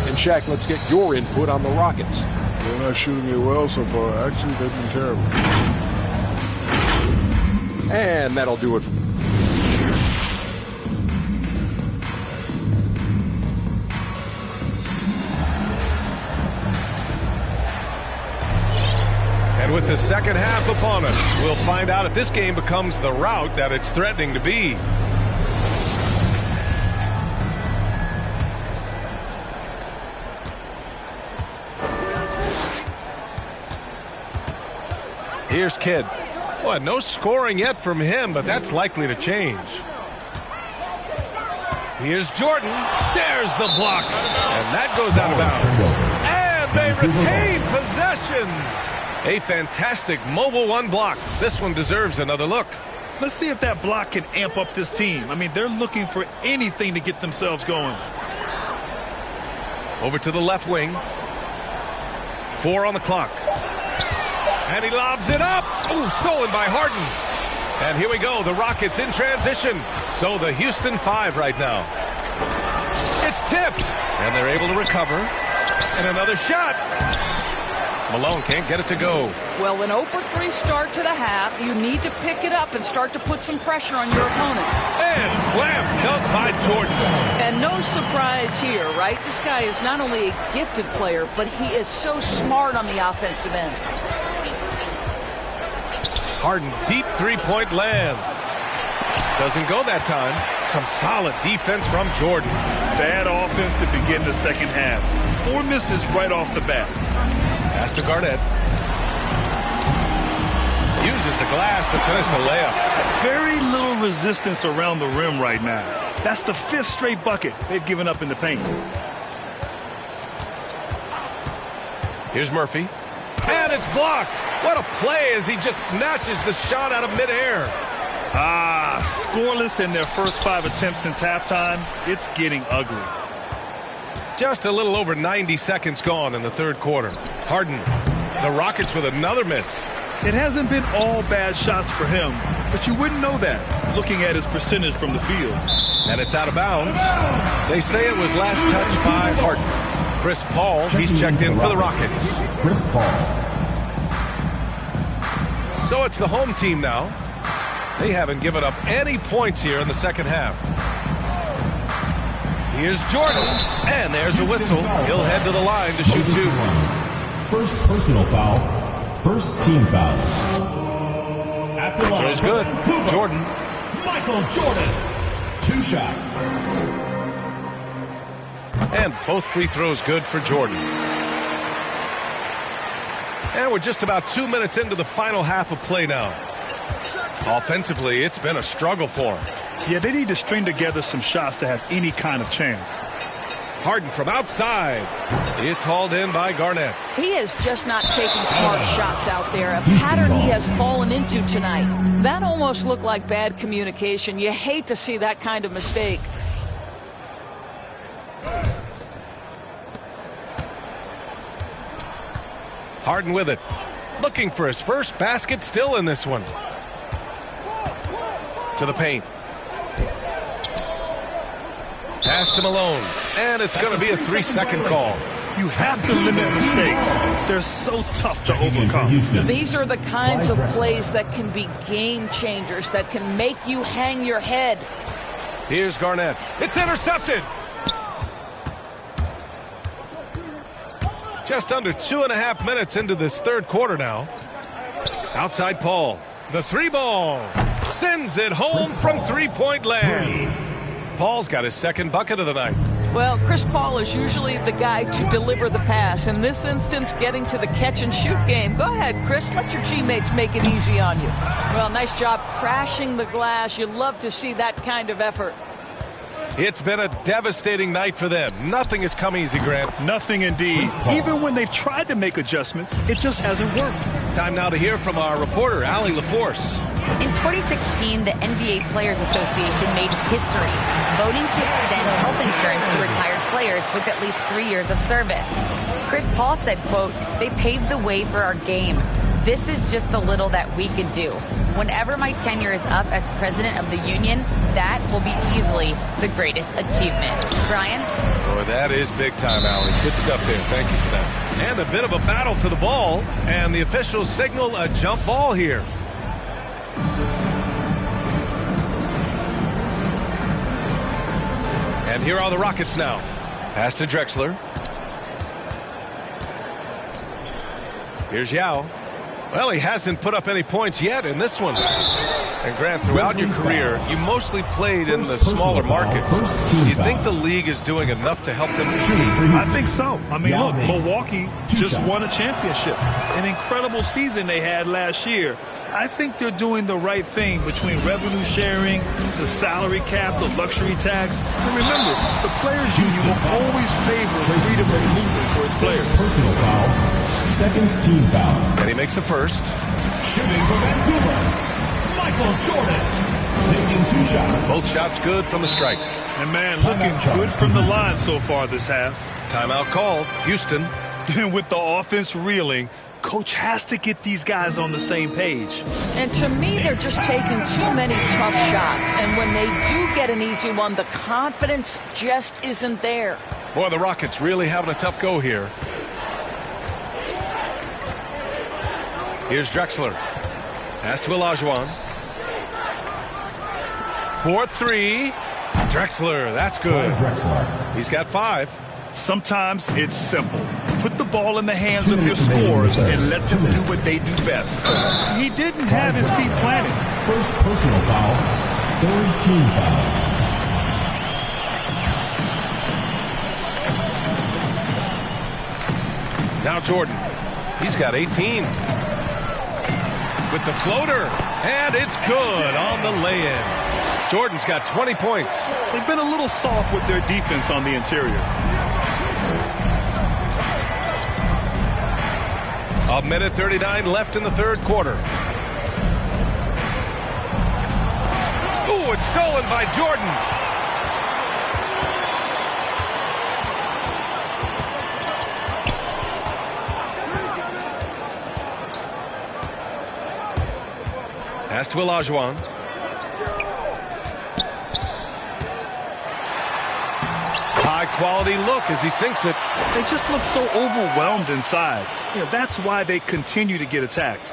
And, Shaq, let's get your input on the Rockets. They're not shooting it well so far. Actually, they've been terrible. And that'll do it. And with the second half upon us, we'll find out if this game becomes the rout that it's threatening to be. Here's Kidd. Boy, no scoring yet from him, but that's likely to change. Here's Jordan. There's the block. And that goes out of bounds. And they retain possession. A fantastic mobile one block. This one deserves another look. Let's see if that block can amp up this team. I mean, they're looking for anything to get themselves going. Over to the left wing. 4 on the clock. And he lobs it up. Ooh, stolen by Harden. And here we go. The Rockets in transition. So the Houston 5 right now. It's tipped. And they're able to recover. And another shot. Malone can't get it to go. Well, an 0-for-3 start to the half. You need to pick it up and start to put some pressure on your opponent. And slam dunk by Jordan. And no surprise here, right? This guy is not only a gifted player, but he is so smart on the offensive end. Harden, deep three-point land. Doesn't go that time. Some solid defense from Jordan. Bad offense to begin the second half. 4 misses right off the bat. Pass to Garnett. Uses the glass to finish the layup. Very little resistance around the rim right now. That's the 5th straight bucket they've given up in the paint. Here's Murphy. And it's blocked. What a play as he just snatches the shot out of midair. Scoreless in their first 5 attempts since halftime. It's getting ugly. Just a little over 90 seconds gone in the third quarter. Harden, the Rockets with another miss. It hasn't been all bad shots for him, but you wouldn't know that looking at his percentage from the field. And it's out of bounds. They say it was last touched by Harden. Chris Paul, he's checked in for the Rockets. Chris Paul. So it's the home team now. They haven't given up any points here in the second half. Here's Jordan, and there's a whistle. He'll head to the line to shoot 2. First personal foul, first team foul. At the line, throws good. Jordan. Michael Jordan. 2 shots. And both free throws good for Jordan. And we're just about 2 minutes into the final half of play now. Offensively, it's been a struggle for them. Yeah, they need to string together some shots to have any kind of chance. Harden from outside. It's hauled in by Garnett. He is just not taking smart shots out there. A pattern he has fallen into tonight. That almost looked like bad communication. You hate to see that kind of mistake. Harden with it. Looking for his first basket still in this one. To the paint. Pass to Malone. And it's going to be a 3-second call. You have to limit mistakes. They're so tough to overcome. These are the kinds of plays that can be game changers, that can make you hang your head. Here's Garnett. It's intercepted. Just under 2.5 minutes into this third quarter now. Outside Paul. The three ball. Sends it home from three-point land. Paul's got his second bucket of the night. Well, Chris Paul is usually the guy to deliver the pass. In this instance, getting to the catch-and-shoot game. Go ahead, Chris. Let your teammates make it easy on you. Well, nice job crashing the glass. You love to see that kind of effort. It's been a devastating night for them. Nothing has come easy, Grant. Nothing indeed. Even when they've tried to make adjustments, it just hasn't worked. Time now to hear from our reporter, Allie LaForce. In 2016, the NBA Players Association made history, voting to extend health insurance to retired players with at least 3 years of service. Chris Paul said, quote, "They paved the way for our game. This is just the little that we could do. Whenever my tenure is up as president of the union, that will be easily the greatest achievement." Brian? Boy, that is big time, Allie. Good stuff there. Thank you for that. And a bit of a battle for the ball, and the officials signal a jump ball here. And here are the Rockets now. Pass to Drexler. Here's Yao. Well, he hasn't put up any points yet in this one. And Grant, throughout your career, you mostly played in the smaller markets. Do you think the league is doing enough to help them? I think so. I mean, look, Milwaukee just won a championship. An incredible season they had last year. I think they're doing the right thing between revenue sharing, the salary cap, the luxury tax. And remember, the Players Union will always favor freedom of movement for its players. Personal foul. Second team foul. And he makes the first. Shooting for Vancouver, Michael Jordan. Taking 2 shots. Both shots good from the strike. And man, looking good from the line so far this half. Timeout called. Houston. And with the offense reeling, Coach has to get these guys on the same page. And to me, they're just taking too many tough shots. And when they do get an easy one, the confidence just isn't there. Boy, the Rockets really having a tough go here. Here's Drexler. Pass to Olajuwon. 4-3. Drexler, that's good. He's got 5. Sometimes it's simple. Put the ball in the hands of your scorers and let them do what they do best. He didn't have his feet planted. First personal foul. Third team foul. Now Jordan. He's got 18. With the floater. And it's good on the lay-in. Jordan's got 20 points. They've been a little soft with their defense on the interior. A minute 39 left in the third quarter. Ooh, it's stolen by Jordan. Pass to Olajuwon. High quality look as he sinks it. They just look so overwhelmed inside. You know, that's why they continue to get attacked.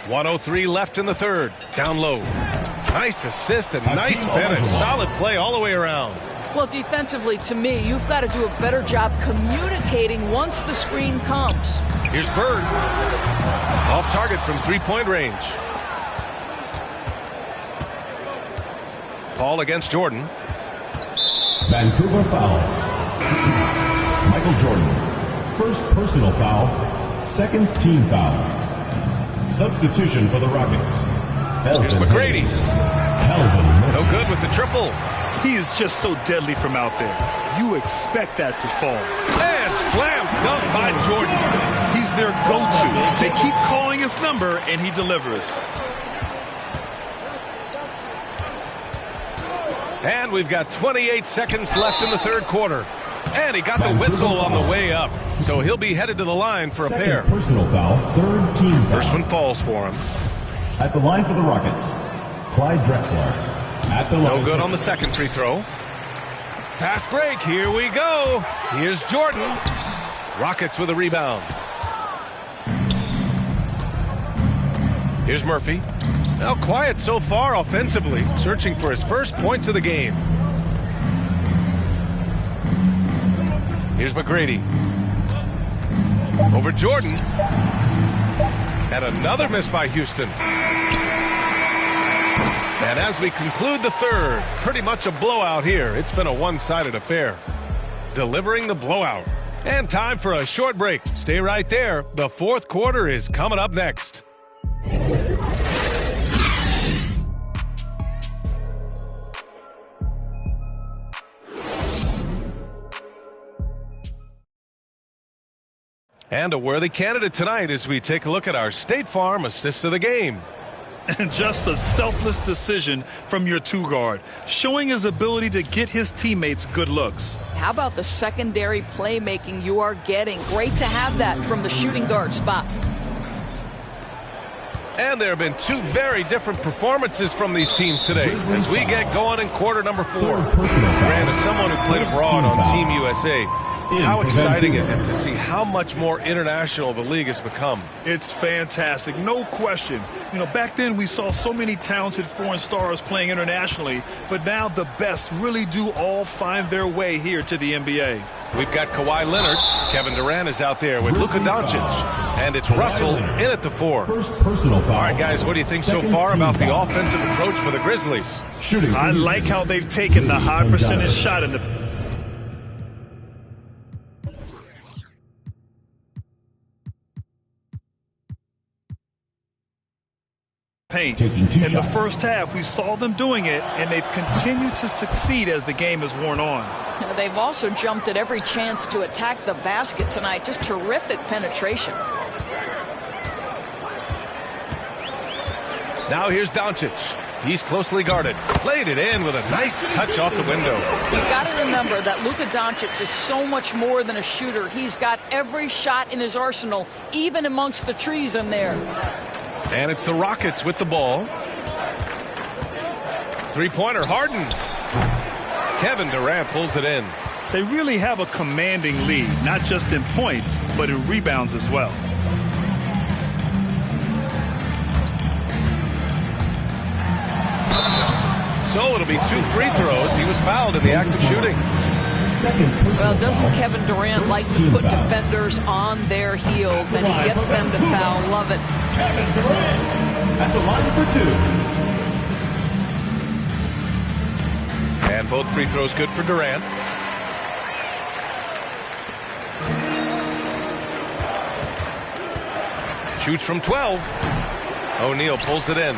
1:03 left in the third. Down low. Nice assist and nice finish. Solid play all the way around. Well, defensively, to me, you've got to do a better job communicating once the screen comes. Here's Bird. Off target from three-point range. Call against Jordan. Vancouver foul. Michael Jordan. First personal foul. Second team foul. Substitution for the Rockets. Here's McGrady. Calvin. No good with the triple. He is just so deadly from out there. You expect that to fall. And slam dunk by Jordan. He's their go-to. They keep calling his number, and he delivers. And we've got 28 seconds left in the third quarter. And he got the whistle on the way up. So he'll be headed to the line for a pair. Personal foul. Third team foul. First one falls for him. At the line for the Rockets, Clyde Drexler. At the line. No good on the second free throw. Fast break. Here we go. Here's Jordan. Rockets with a rebound. Here's Murphy. Now quiet so far offensively, searching for his first points of the game. Here's McGrady. Over Jordan. And another miss by Houston. And as we conclude the third, pretty much a blowout here. It's been a one-sided affair. Delivering the blowout. And time for a short break. Stay right there. The fourth quarter is coming up next. And a worthy candidate tonight as we take a look at our State Farm assist of the game. And just a selfless decision from your two-guard, showing his ability to get his teammates good looks. How about the secondary playmaking you are getting? Great to have that from the shooting guard spot. And there have been two very different performances from these teams today as we get going in quarter number 4. Grant, as someone who played abroad on Team USA, how exciting is it to see how much more international the league has become? It's fantastic, no question. You know, back then we saw so many talented foreign stars playing internationally, but now the best really do all find their way here to the NBA. We've got Kawhi Leonard. Kevin Durant is out there with Luka Doncic. And it's Russell in at the 4. First personal foul. All right, guys, what do you think so far about the offensive approach for the Grizzlies? I like how they've taken the high percentage shot in the paint. In the first half, we saw them doing it, and they've continued to succeed as the game has worn on. They've also jumped at every chance to attack the basket tonight. Just terrific penetration. Now here's Doncic. He's closely guarded. Played it in with a nice touch off the window. You've got to remember that Luka Doncic is so much more than a shooter. He's got every shot in his arsenal, even amongst the trees in there. And it's the Rockets with the ball. Three-pointer, Harden. Kevin Durant pulls it in. They really have a commanding lead, not just in points, but in rebounds as well. So it'll be 2 free throws. He was fouled in the act of shooting. Well, doesn't Kevin Durant like to put defenders on their heels, and he gets them to foul? Love it. Kevin Durant at the line for 2. And both free throws good for Durant. Shoots from 12. O'Neal pulls it in.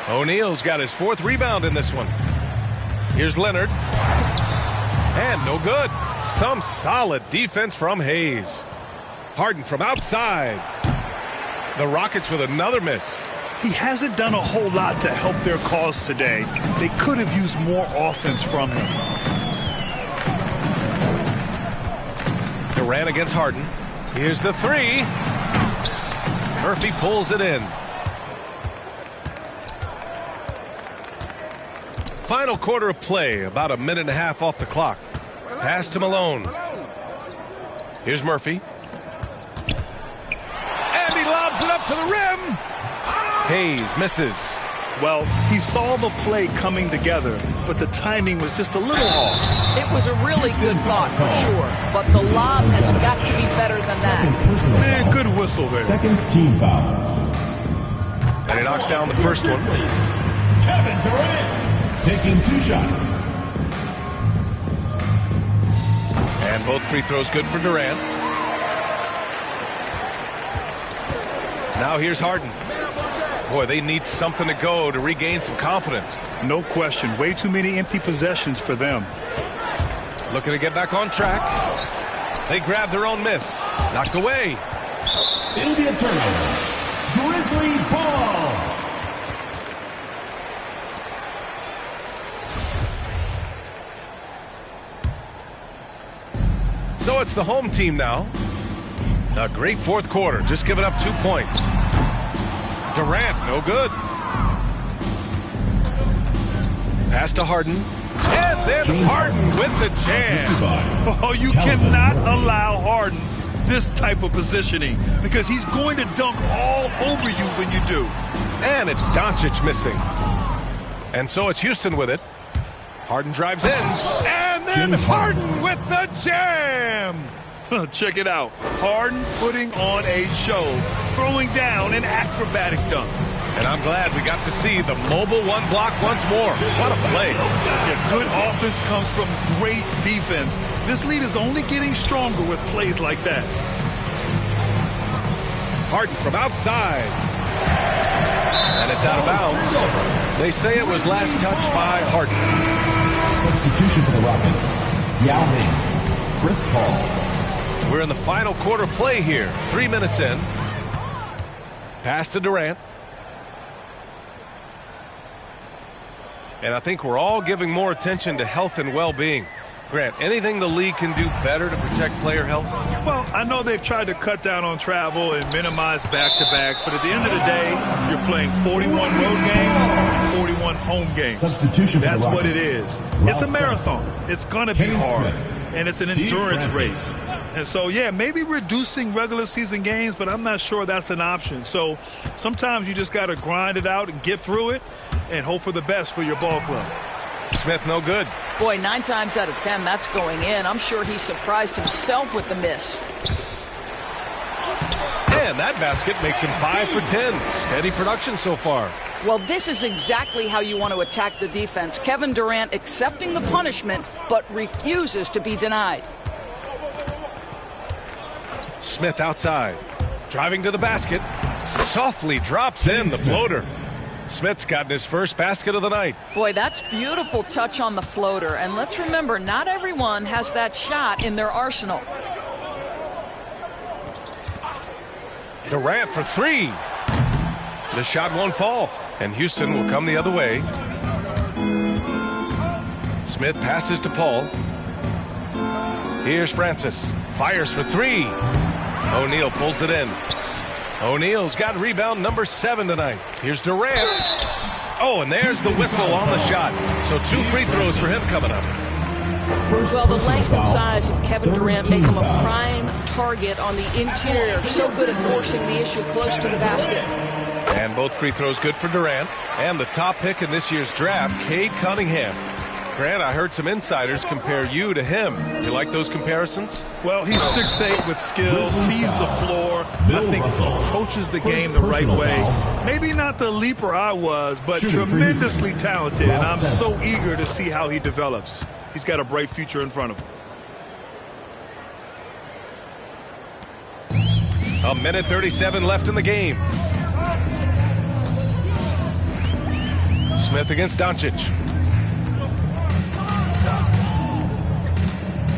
O'Neal's got his 4th rebound in this one. Here's Leonard. And no good. Some solid defense from Hayes. Harden from outside. The Rockets with another miss. He hasn't done a whole lot to help their cause today. They could have used more offense from him. Durant against Harden. Here's the 3. Murphy pulls it in. Final quarter of play, about a minute and a half off the clock. Pass to Malone. Here's Murphy. And he lobs it up to the rim. Hayes misses. Well, he saw the play coming together, but the timing was just a little off. It was a really good thought for sure, but the lob has got to be better than that. Man, good whistle there. Second team foul. And he knocks down the first one. Kevin Durant. taking 2 shots. And both free throws good for Durant. Now here's Harden. Boy, they need something to go to regain some confidence. No question. Way too many empty possessions for them. Looking to get back on track. They grab their own miss. Knocked away. It'll be a turnover. Grizzlies ball. So it's the home team now. A great fourth quarter. Just giving up 2 points. Durant, no good. Pass to Harden. And then Harden with the jam. Oh, you cannot allow Harden this type of positioning because he's going to dunk all over you when you do. And it's Doncic missing. And so it's Houston with it. Harden drives in. And then Harden with the jam. Check it out. Harden putting on a show, throwing down an acrobatic dunk. And I'm glad we got to see the mobile one block once more. What a play. Yeah, good offense comes from great defense. This lead is only getting stronger with plays like that. Harden from outside. And it's out of bounds. They say it was last touched by Harden. Substitution for the Rockets. Yao Ming. Chris Paul. We're in the final quarter play here. 3 minutes in. Pass to Durant. And I think we're all giving more attention to health and well-being. Grant, anything the league can do better to protect player health? Well, I know they've tried to cut down on travel and minimize back-to-backs, but at the end of the day, you're playing 41 road games and 41 home games. Substitution. That's what it is. It's a marathon. It's going to be hard, and it's an endurance race. And so, yeah, maybe reducing regular season games, but I'm not sure that's an option. So sometimes you just got to grind it out and get through it and hope for the best for your ball club. Smith, no good. Boy, 9 times out of 10, that's going in. I'm sure he surprised himself with the miss. And that basket makes him 5 for 10. Steady production so far. Well, this is exactly how you want to attack the defense. Kevin Durant accepting the punishment, but refuses to be denied. Smith outside. Driving to the basket. Softly drops in the floater. Smith's gotten his first basket of the night. Boy, that's beautiful touch on the floater. And let's remember, not everyone has that shot in their arsenal. Durant for 3. The shot won't fall. And Houston will come the other way. Smith passes to Paul. Here's Francis. Fires for 3. O'Neal pulls it in. O'Neal's got rebound number 7 tonight. Here's Durant. Oh, and there's the whistle on the shot. So 2 free throws for him coming up. Well, the length and size of Kevin Durant make him a prime target on the interior. So good at forcing the issue close to the basket. And both free throws good for Durant. And the top pick in this year's draft, Cade Cunningham. Grant, I heard some insiders compare you to him. You like those comparisons? Well, he's 6'8" with skills, sees the floor, I think approaches the game the right way. Maybe not the leaper I was, but tremendously talented, and I'm so eager to see how he develops. He's got a bright future in front of him. 1:37 left in the game. Smith against Doncic.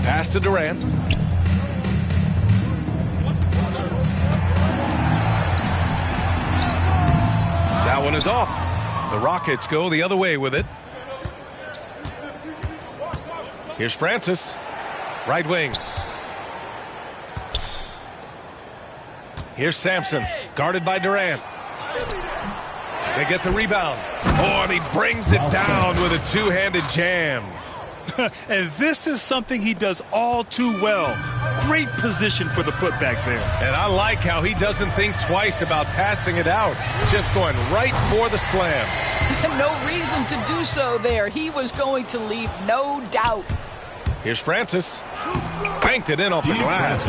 Pass to Durant. That one is off. The Rockets go the other way with it. Here's Francis. Right wing. Here's Sampson. Guarded by Durant. They get the rebound. Oh, and he brings it down with a two-handed jam. And this is something he does all too well. Great position for the putback there. And I like how he doesn't think twice about passing it out. Just going right for the slam. No reason to do so there. He was going to leave, no doubt. Here's Francis. Banked it in off the glass.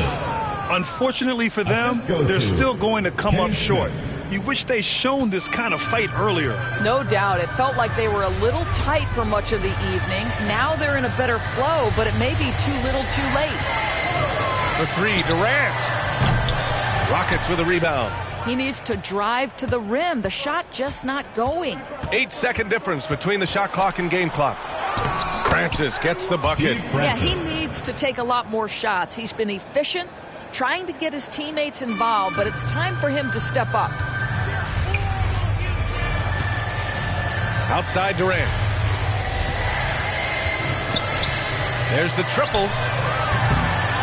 Unfortunately for them, they're still going to come up short. You wish they shown this kind of fight earlier. No doubt. It felt like they were a little tight for much of the evening. Now they're in a better flow, but it may be too little too late. For three, Durant. Rockets with a rebound. He needs to drive to the rim. The shot just not going. 8-second difference between the shot clock and game clock. Francis gets the bucket. Yeah, he needs to take a lot more shots. He's been efficient, trying to get his teammates involved, but it's time for him to step up. Outside Durant. There's the triple.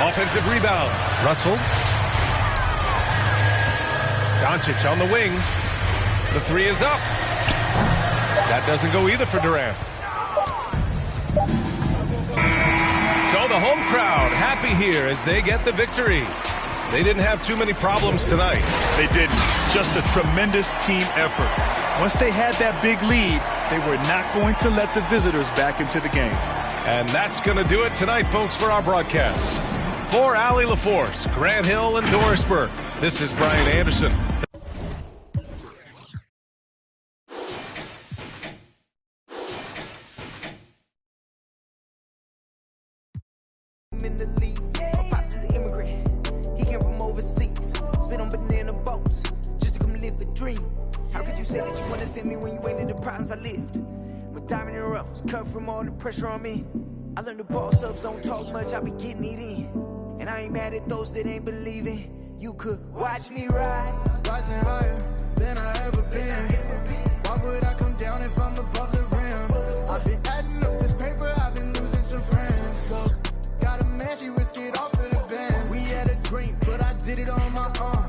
Offensive rebound. Russell. Doncic on the wing. The three is up. That doesn't go either for Durant. So the home crowd happy here as they get the victory. They didn't have too many problems tonight. They didn't. Just a tremendous team effort. Once they had that big lead, they were not going to let the visitors back into the game. And that's going to do it tonight, folks, for our broadcast. For Allie LaForce, Grant Hill, and Doris Burke, this is Brian Anderson. In the league, my pops is an immigrant. He came from overseas, sit on banana boats just to come live the dream. How could you say that you want to send me when you ain't in the problems I lived? My diamond in the rough was cut from all the pressure on me. I learned the boss ups don't talk much, I be getting it in. And I ain't mad at those that ain't believing. You could watch me ride, rising higher than I ever been. Why would I come down if I'm above the rim? I've been adding up this paper, I've been losing some friends. So got a man, she risked it off of the band. We had a dream, but I did it on my own.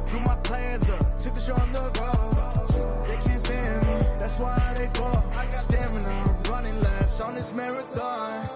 Drew my plans up, took the show on the road. They can't stand me, that's why they fall. I got stamina, running laps on this marathon.